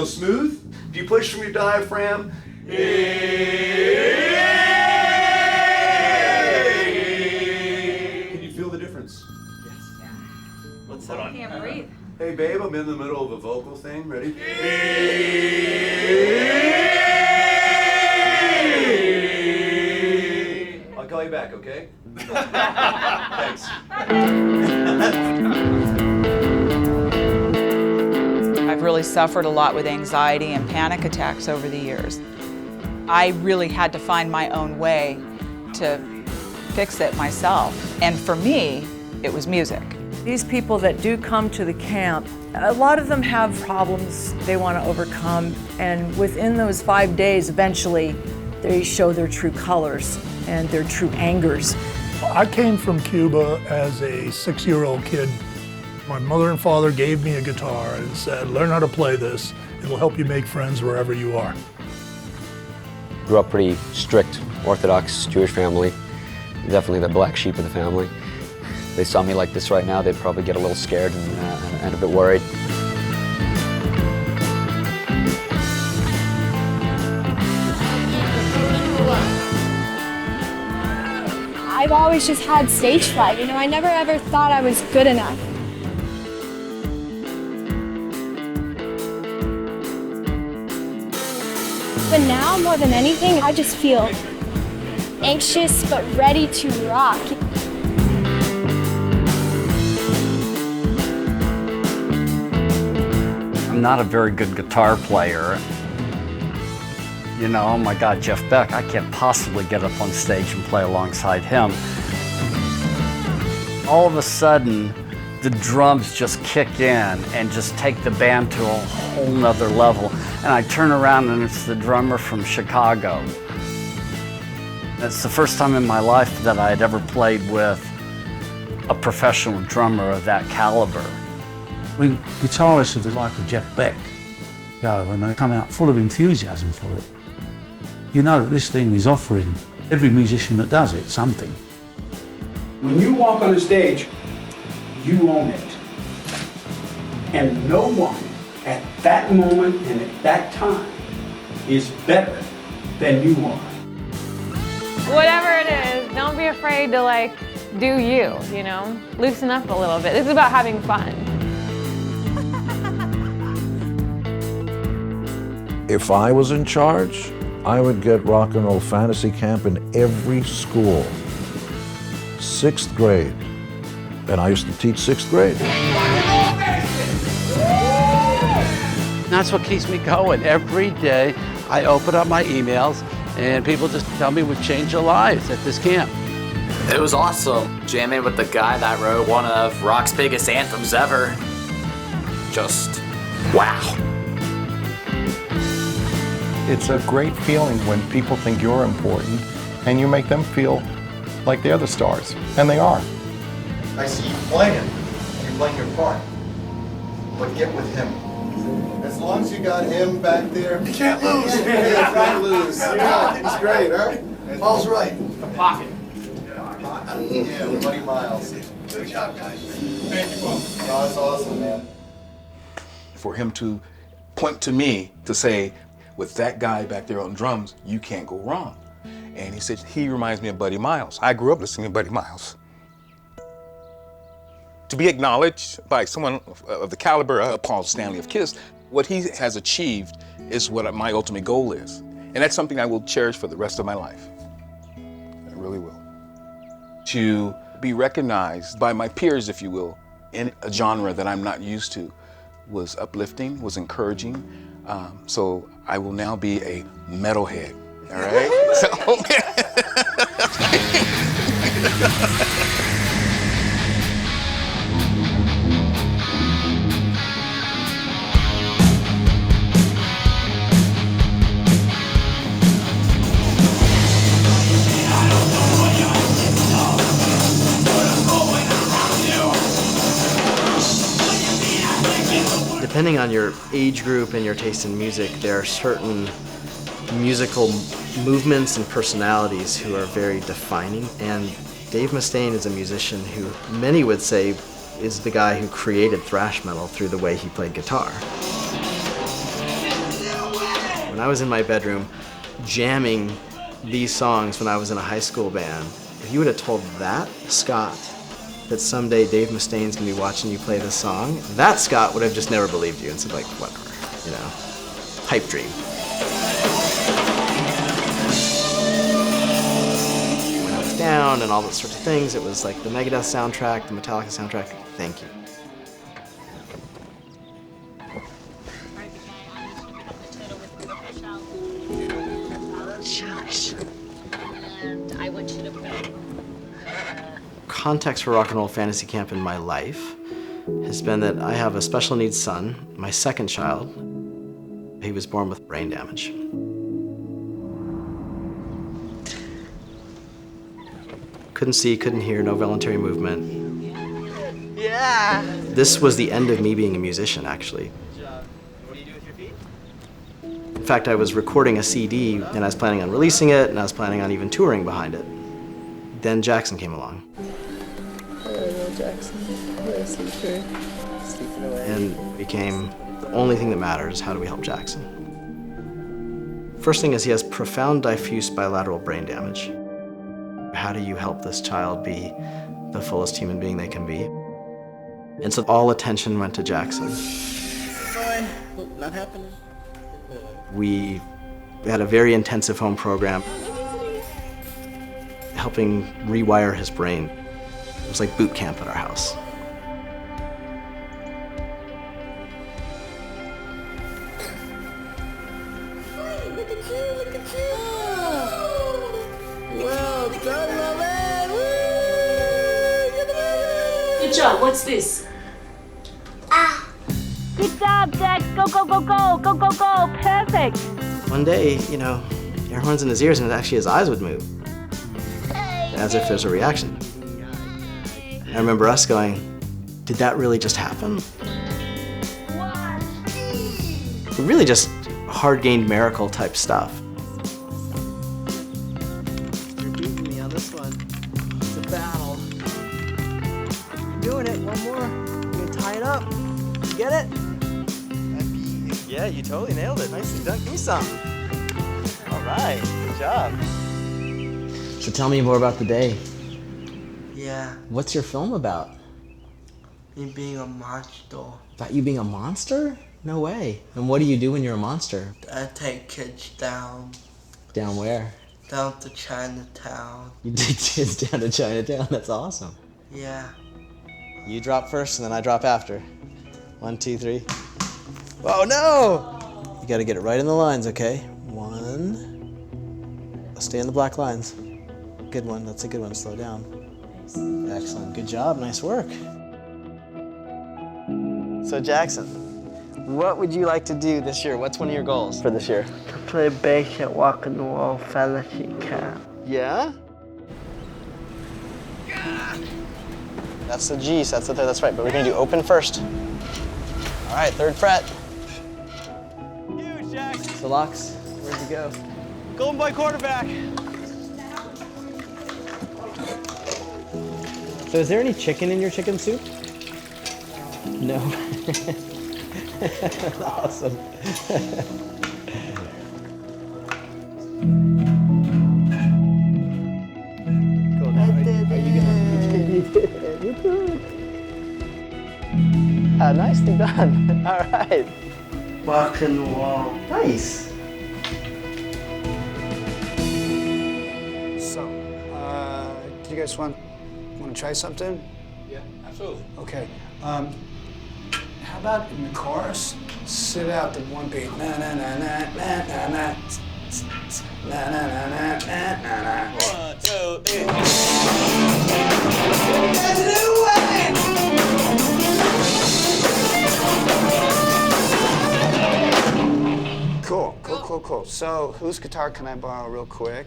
Smooth? Do you push from your diaphragm? Can you feel the difference? Yes. What's that? I can't breathe. Hey babe, I'm in the middle of a vocal thing. Ready? I'll call you back, okay? Thanks. I've really suffered a lot with anxiety and panic attacks over the years. I really had to find my own way to fix it myself. And for me, it was music. These people that do come to the camp, a lot of them have problems they want to overcome, and within those 5 days, eventually, they show their true colors and their true angers. I came from Cuba as a 6-year-old kid. My mother and father gave me a guitar and said, learn how to play this. It'll help you make friends wherever you are. Grew up pretty strict, Orthodox Jewish family. Definitely the black sheep of the family. If they saw me like this right now, they'd probably get a little scared and a bit worried. I've always just had stage fright, you know, I never ever thought I was good enough. But now, more than anything, I just feel anxious but ready to rock. I'm not a very good guitar player. You know, oh my God, Jeff Beck, I can't possibly get up on stage and play alongside him. All of a sudden, the drums just kick in and just take the band to a whole nother level. And I turn around and it's the drummer from Chicago. It's the first time in my life that I had ever played with a professional drummer of that caliber. When guitarists of the like of Jeff Beck go and they come out full of enthusiasm for it, you know that this thing is offering every musician that does it something. When you walk on the stage, you own it. And no one at that moment and at that time is better than you are. Whatever it is, don't be afraid to like do you know? Loosen up a little bit. This is about having fun. If I was in charge, I would get Rock and Roll Fantasy Camp in every school. 6th grade. And I used to teach 6th grade. That's what keeps me going. Every day I open up my emails and people just tell me we've changed their lives at this camp. It was awesome. Jamming with the guy that wrote one of rock's biggest anthems ever. Just wow. It's a great feeling when people think you're important and you make them feel like they're the stars, and they are. I see you playing, and you're playing your part. But get with him. As long as you got him back there, you can't lose. You can't lose. Yeah, it's great, huh? Paul's right. The pocket. Yeah, Buddy Miles. Good job, guys. Thank you, Paul. Oh, that's awesome, man. For him to point to me to say, with that guy back there on drums, you can't go wrong. And he said, he reminds me of Buddy Miles. I grew up listening to Buddy Miles. To be acknowledged by someone of the caliber of Paul Stanley of KISS, what he has achieved is what my ultimate goal is. And that's something I will cherish for the rest of my life. I really will. To be recognized by my peers, if you will, in a genre that I'm not used to was uplifting, was encouraging. So I will now be a metalhead, all right? So, Depending on your age group and your taste in music, there are certain musical movements and personalities who are very defining. And Dave Mustaine is a musician who many would say is the guy who created thrash metal through the way he played guitar. When I was in my bedroom jamming these songs when I was in a high school band, if you would have told that Scott that someday Dave Mustaine's gonna be watching you play this song, that Scott would have just never believed you and said like, whatever, you know, pipe dream. When I was down and all those sorts of things, it was like the Megadeth soundtrack, the Metallica soundtrack, thank you. And I want you to Context for Rock and Roll Fantasy Camp in my life has been that I have a special needs son, my second child. He was born with brain damage. Couldn't see, couldn't hear, no voluntary movement. Yeah. This was the end of me being a musician, actually. What do you do with your feet? In fact, I was recording a CD and I was planning on releasing it and I was planning on even touring behind it. Then Jackson came along. Jackson. Sleeping away. And it became the only thing that matters, how do we help Jackson? First thing is he has profound diffuse bilateral brain damage. How do you help this child be the fullest human being they can be? And so all attention went to Jackson. Not happening. We had a very intensive home program helping rewire his brain. It was like boot camp at our house. Look at you, look at you. Well done, my man. Good job. What's this? Good job, Jack. Go, go, go, go. Go, go, go. Perfect. One day, you know, air horns in his ears and actually his eyes would move. As if there's a reaction. I remember us going, did that really just happen? Really just hard-gained miracle type stuff. You're beating me on this one. It's a battle. You're doing it. One more. You're gonna tie it up. You get it? Yeah, you totally nailed it. Nicely done. Give me some. All right. Good job. So tell me more about the day. Yeah, What's your film about? me being a monster. About you being a monster? No way. And what do you do when you're a monster? I take kids down Down where? to Chinatown. You take kids down to Chinatown? That's awesome. Yeah. You drop first and then I drop after. 1, 2, 3. Oh no! You gotta get it right in the lines, okay? 1. Stay in the black lines. Good one, that's a good one. Slow down. Excellent, good job, nice work. So Jackson, what would you like to do this year? What's one of your goals for this year? To play bass at Rock and Roll Fellowship Camp. Yeah? That's the G, so that's right, but we're gonna do open first. All right, 3rd fret. Huge, Jackson. So Locks, where'd you go? Golden Boy quarterback. So is there any chicken in your chicken soup? No. Awesome. Cool. Now, are you gonna? You did. You did. Nicely done. All right. Rock and Roll. Nice. So, do you guys want to try something? Yeah, absolutely. Okay. How about in the chorus, sit out the one beat. Na na na na na na na. Na na na na na na na. 1, 2, 3. Cool. So, whose guitar can I borrow real quick?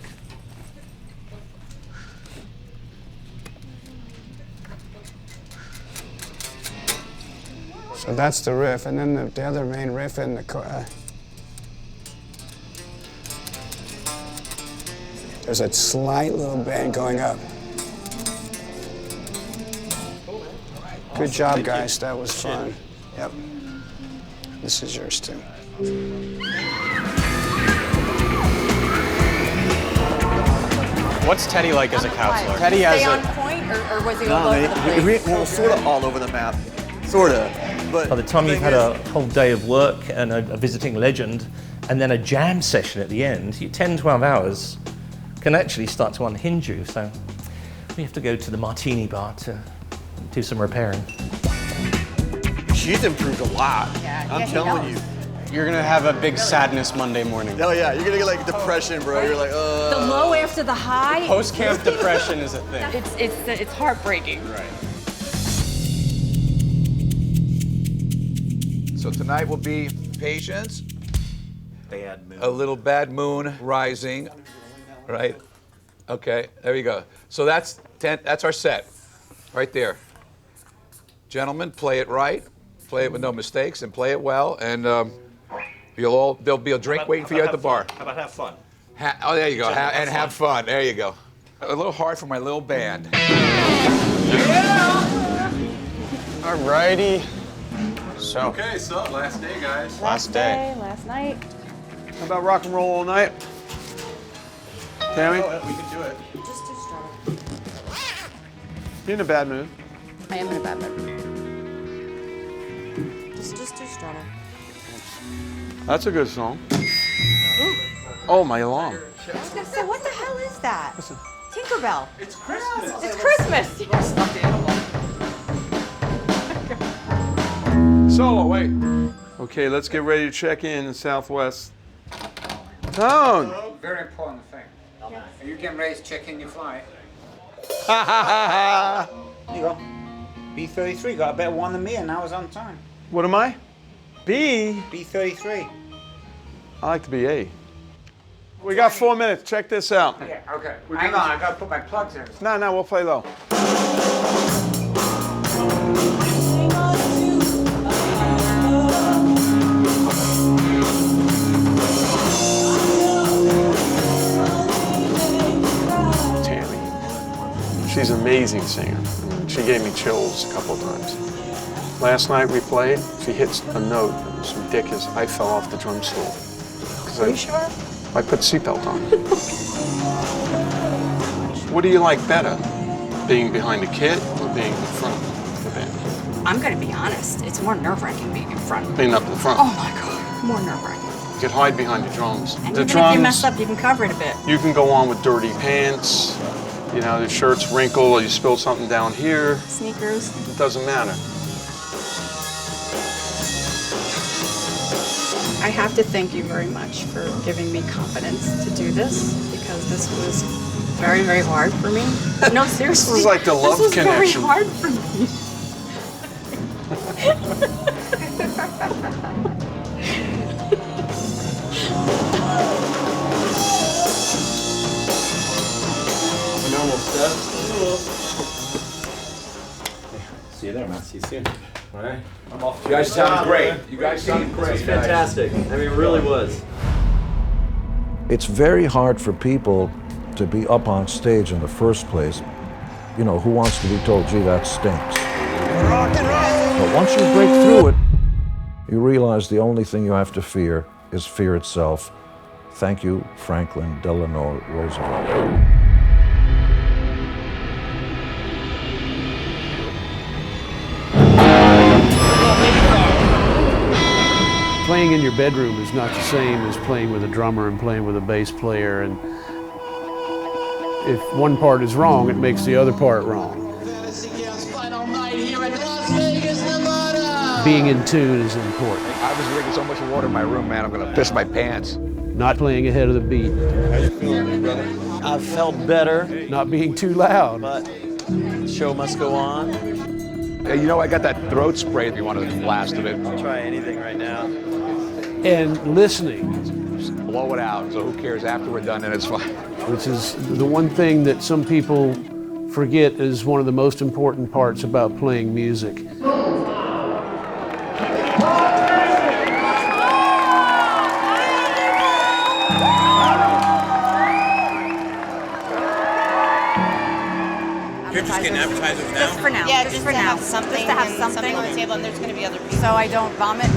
So that's the riff, and then the other main riff in the there's a slight little bend going up. Good job, guys. That was fun. Yep. This is yours too. What's Teddy like as a counselor? Teddy has Stay a on point, or was he all over the place? Well, sort of all over the map. Sort of. But by the time you've had a whole day of work and a visiting legend, and then a jam session at the end, 10, 12 hours can actually start to unhinge you. So we have to go to the martini bar to do some repairing. She's improved a lot. Yeah, I'm telling you. You're gonna have a big sadness Monday morning. Oh yeah, you're gonna get like depression, bro. You're like, The low after the high. Post-camp depression is a thing. It's heartbreaking. Right. So tonight will be Patience. Bad moon. A little bad moon rising, right? Okay, there you go. So that's our set, right there. Gentlemen, play it right, play it with no mistakes, and play it well, and there'll be a drink waiting for you at the bar. How about have fun? Oh, there you go, have fun. There you go. A little hard for my little band. All righty. So. Okay, so last day, guys. Last day. Last night. How about rock and roll all night? Tammy? We can do it. Just too strong. You're in a bad mood. I am in a bad mood. Just too strong. That's a good song. Oh, my alarm. I was gonna say, what the hell is that? Tinkerbell. It's Christmas. It's Christmas. Solo, wait. Okay, let's get ready to check in Southwest. Tone! Very important thing. Are you getting ready to check in your flight? What You go. B-33 got a better one than me, and I was on time. am I? B? B-33. I like to be A. We got 4 minutes. Check this out. Yeah, okay. Hang on, I gotta put my plugs in. No, we'll play low. amazing singer. She gave me chills a couple of times. Last night we played, she hit a note that was ridiculous. I fell off the drum stool. Are you sure? I put seatbelt on. What do you like better? Being behind the kit or being in front of the band? I'm gonna be honest. It's more nerve-wracking being in front. Being up in front. Oh my God, more nerve-wracking. You can hide behind the drums. And The even drums, if you mess up, you can cover it a bit. you can go on with dirty pants, you know, the shirt's wrinkled or you spill something down here. Sneakers. It doesn't matter. I have to thank you very much for giving me confidence to do this because this was very, very hard for me. No, seriously. This is like the love this was connection. Very hard for me. Normal stuff. See you there, man. See you soon. All right. I'm off. You guys sounded great. You guys sounded great. It's fantastic. I mean, it really was. It's very hard for people to be up on stage in the first place. You know, who wants to be told, gee, that stinks? But once you break through it, you realize the only thing you have to fear is fear itself. Thank you, Franklin Delano Roosevelt. Playing in your bedroom is not the same as playing with a drummer and playing with a bass player. And if one part is wrong, it makes the other part wrong. Being in tune is important. I was drinking so much water in my room, man, I'm gonna piss my pants. Not playing ahead of the beat. How you feeling, brother? I felt better. Not being too loud. But the show must go on. Hey, you know, I got that throat spray if you want a blast of it. I'll try anything right now. And listening. Just blow it out, so who cares? After we're done, then it's fine. Which is the one thing that some people forget is one of the most important parts about playing music. You're just getting appetizers now? Just for now. Yeah, just for now. have something, Just to have and something on the table, and there's going to be other people. So I don't vomit.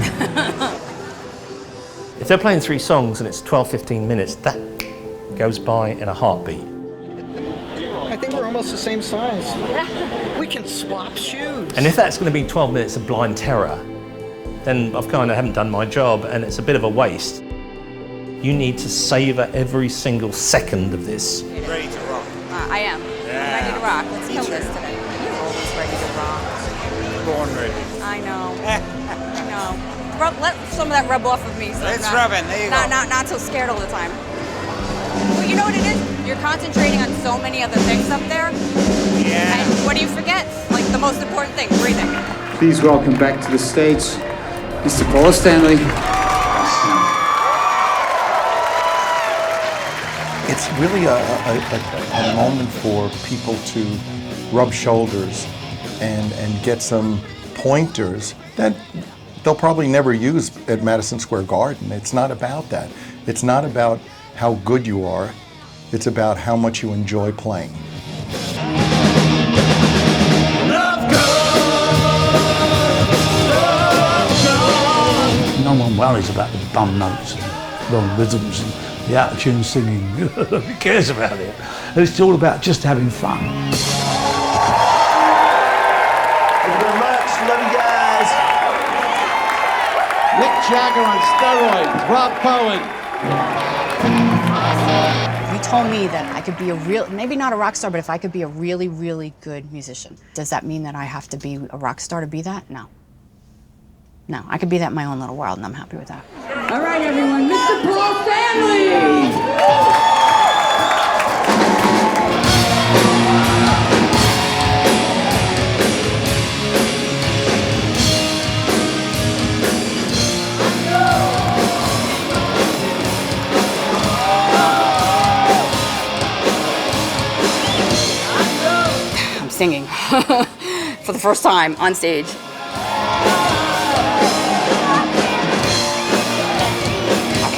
If they're playing 3 songs and it's 12, 15 minutes, that goes by in a heartbeat. I think we're almost the same size. We can swap shoes. And if that's going to be 12 minutes of blind terror, then I've kind of haven't done my job and it's a bit of a waste. You need to savor every single second of this. Ready to rock. I am. Yeah. I'm ready to rock. Let's kill this today. You're always ready to rock. Born ready. I know. I know. Let some of that rub off of me. So It's I'm rubbing. There you go. Not so scared all the time. But you know what it is? You're concentrating on so many other things up there. Yeah. And what do you forget? Like the most important thing, breathing. Please welcome back to the stage, Mr. Paul Stanley. It's really a moment for people to rub shoulders and get some pointers that they'll probably never use at Madison Square Garden. It's not about that. It's not about how good you are. It's about how much you enjoy playing. No one worries about the bum notes and wrong rhythms and the out-of-tune singing. Who cares about it? It's all about just having fun. Thank you very much. Love you guys. Mick Jagger on steroids. Rob Bowen. You told me that I could be maybe not a rock star, but if I could be a really, really good musician. Does that mean that I have to be a rock star to be that? No. No, I could be that in my own little world, and I'm happy with that. All right, everyone, Mr. Paul Stanley! I'm singing for the first time on stage.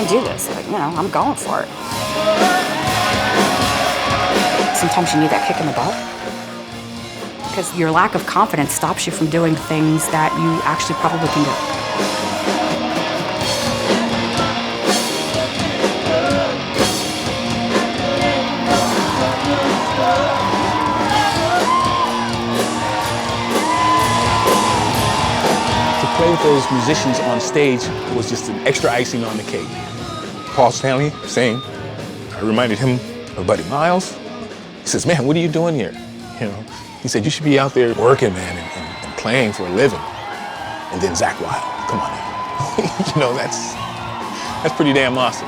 Do this, like, you know, I'm going for it. Sometimes you need that kick in the butt. because your lack of confidence stops you from doing things that you actually probably can do. To play with those musicians on stage was just an extra icing on the cake. Paul Stanley, same. I reminded him of Buddy Miles. He says, man, what are you doing here? You know, he said, you should be out there working, man, and playing for a living. And then Zach Wilde, come on now. You know, that's pretty damn awesome.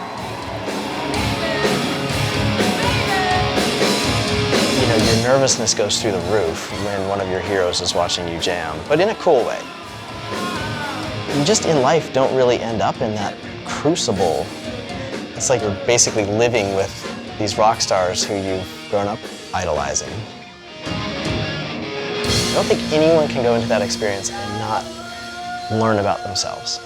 You know, your nervousness goes through the roof when one of your heroes is watching you jam, but in a cool way. You just in life don't really end up in that crucible. It's like you're basically living with these rock stars who you've grown up idolizing. I don't think anyone can go into that experience and not learn about themselves.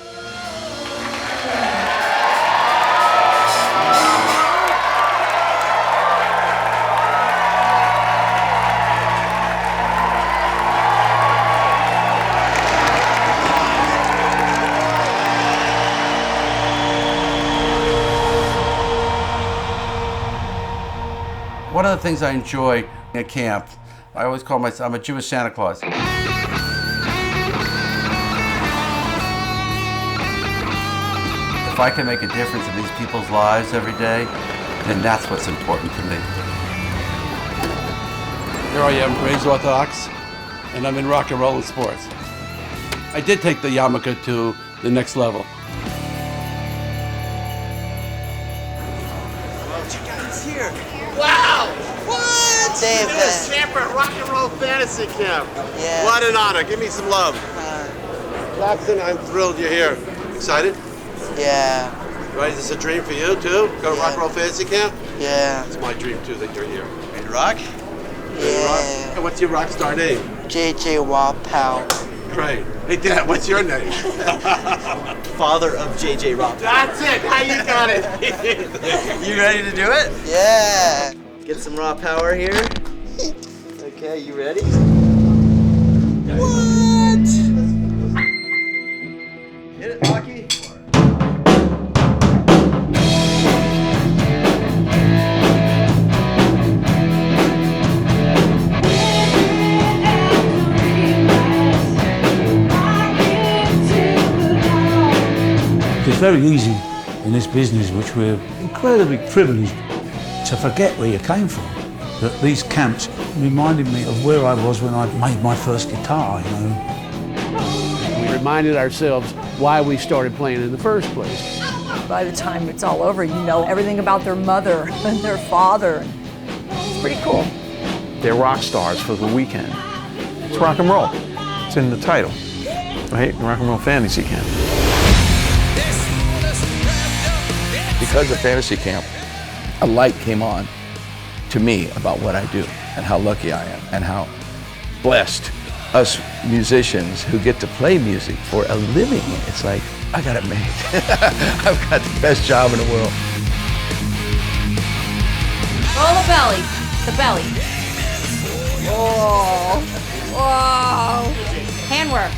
One of the things I enjoy at camp, I always call myself, I'm a Jewish Santa Claus. If I can make a difference in these people's lives every day, then that's what's important to me. Here I am, raised Orthodox, and I'm in rock and roll and sports. I did take the yarmulke to the next level. Here. Wow! What? David. You're a camper at Rock and Roll Fantasy Camp. Yeah. What an honor. Give me some love. Jackson, I'm thrilled you're here. Excited? Yeah. Right, is this a dream for you, too? Go to Rock and Roll Fantasy Camp? Yeah. It's my dream, too, that you're here. Ready to rock? Yeah. Rock? What's your rock star name? JJ Wapow. Great. Hey, Dad, what's your name? Father of JJ Wapow. That's it. How you got it? You ready to do it? Yeah. Get some raw power here. Okay, you ready? What? Hit it, Rocky. It's very easy in this business, which we're incredibly privileged, to forget where you came from. But these camps reminded me of where I was when I made my first guitar, you know. We reminded ourselves why we started playing in the first place. By the time it's all over, you know everything about their mother and their father. It's pretty cool. They're rock stars for the weekend. It's rock and roll. It's in the title, right? Rock and Roll Fantasy Camp. Because of Fantasy Camp, a light came on to me about what I do and how lucky I am and how blessed us musicians who get to play music for a living. It's like, I got it made. I've got the best job in the world. Roll the belly. The belly. Oh. Whoa. Handwork.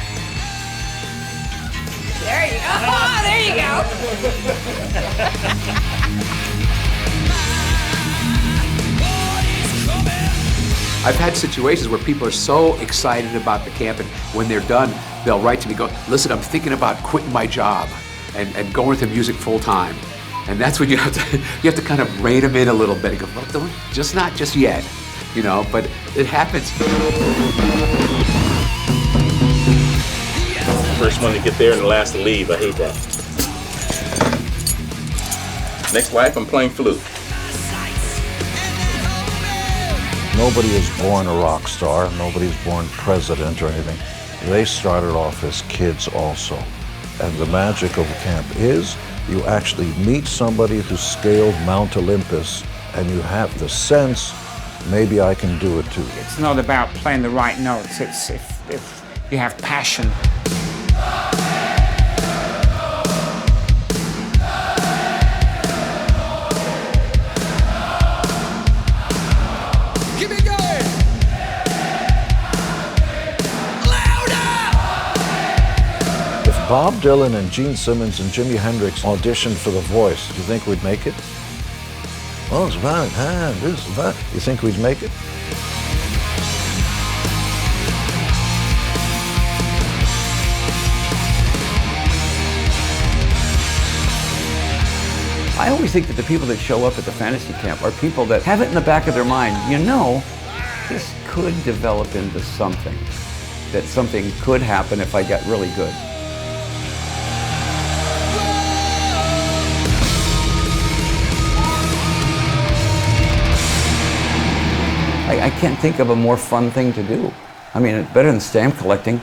There you go. Oh, there you go. I've had situations where people are so excited about the camp, and when they're done, they'll write to me, go, listen, I'm thinking about quitting my job and going into music full time. And that's when you have to kind of rein them in a little bit and go, well, don't, not just yet, you know, but it happens. First one to get there and the last to leave. I hate that. Next life, I'm playing flute. Nobody is born a rock star. Nobody's born president or anything. They started off as kids also. And the magic of camp is you actually meet somebody who scaled Mount Olympus and you have the sense, maybe I can do it too. It's not about playing the right notes. It's if you have passion. Bob Dylan and Gene Simmons and Jimi Hendrix auditioned for The Voice. Do you think we'd make it? Oh, it's about time. This is about. You think we'd make it? I always think that the people that show up at the fantasy camp are people that have it in the back of their mind, this could develop into something, that something could happen if I got really good. I can't think of a more fun thing to do. I mean, it's better than stamp collecting,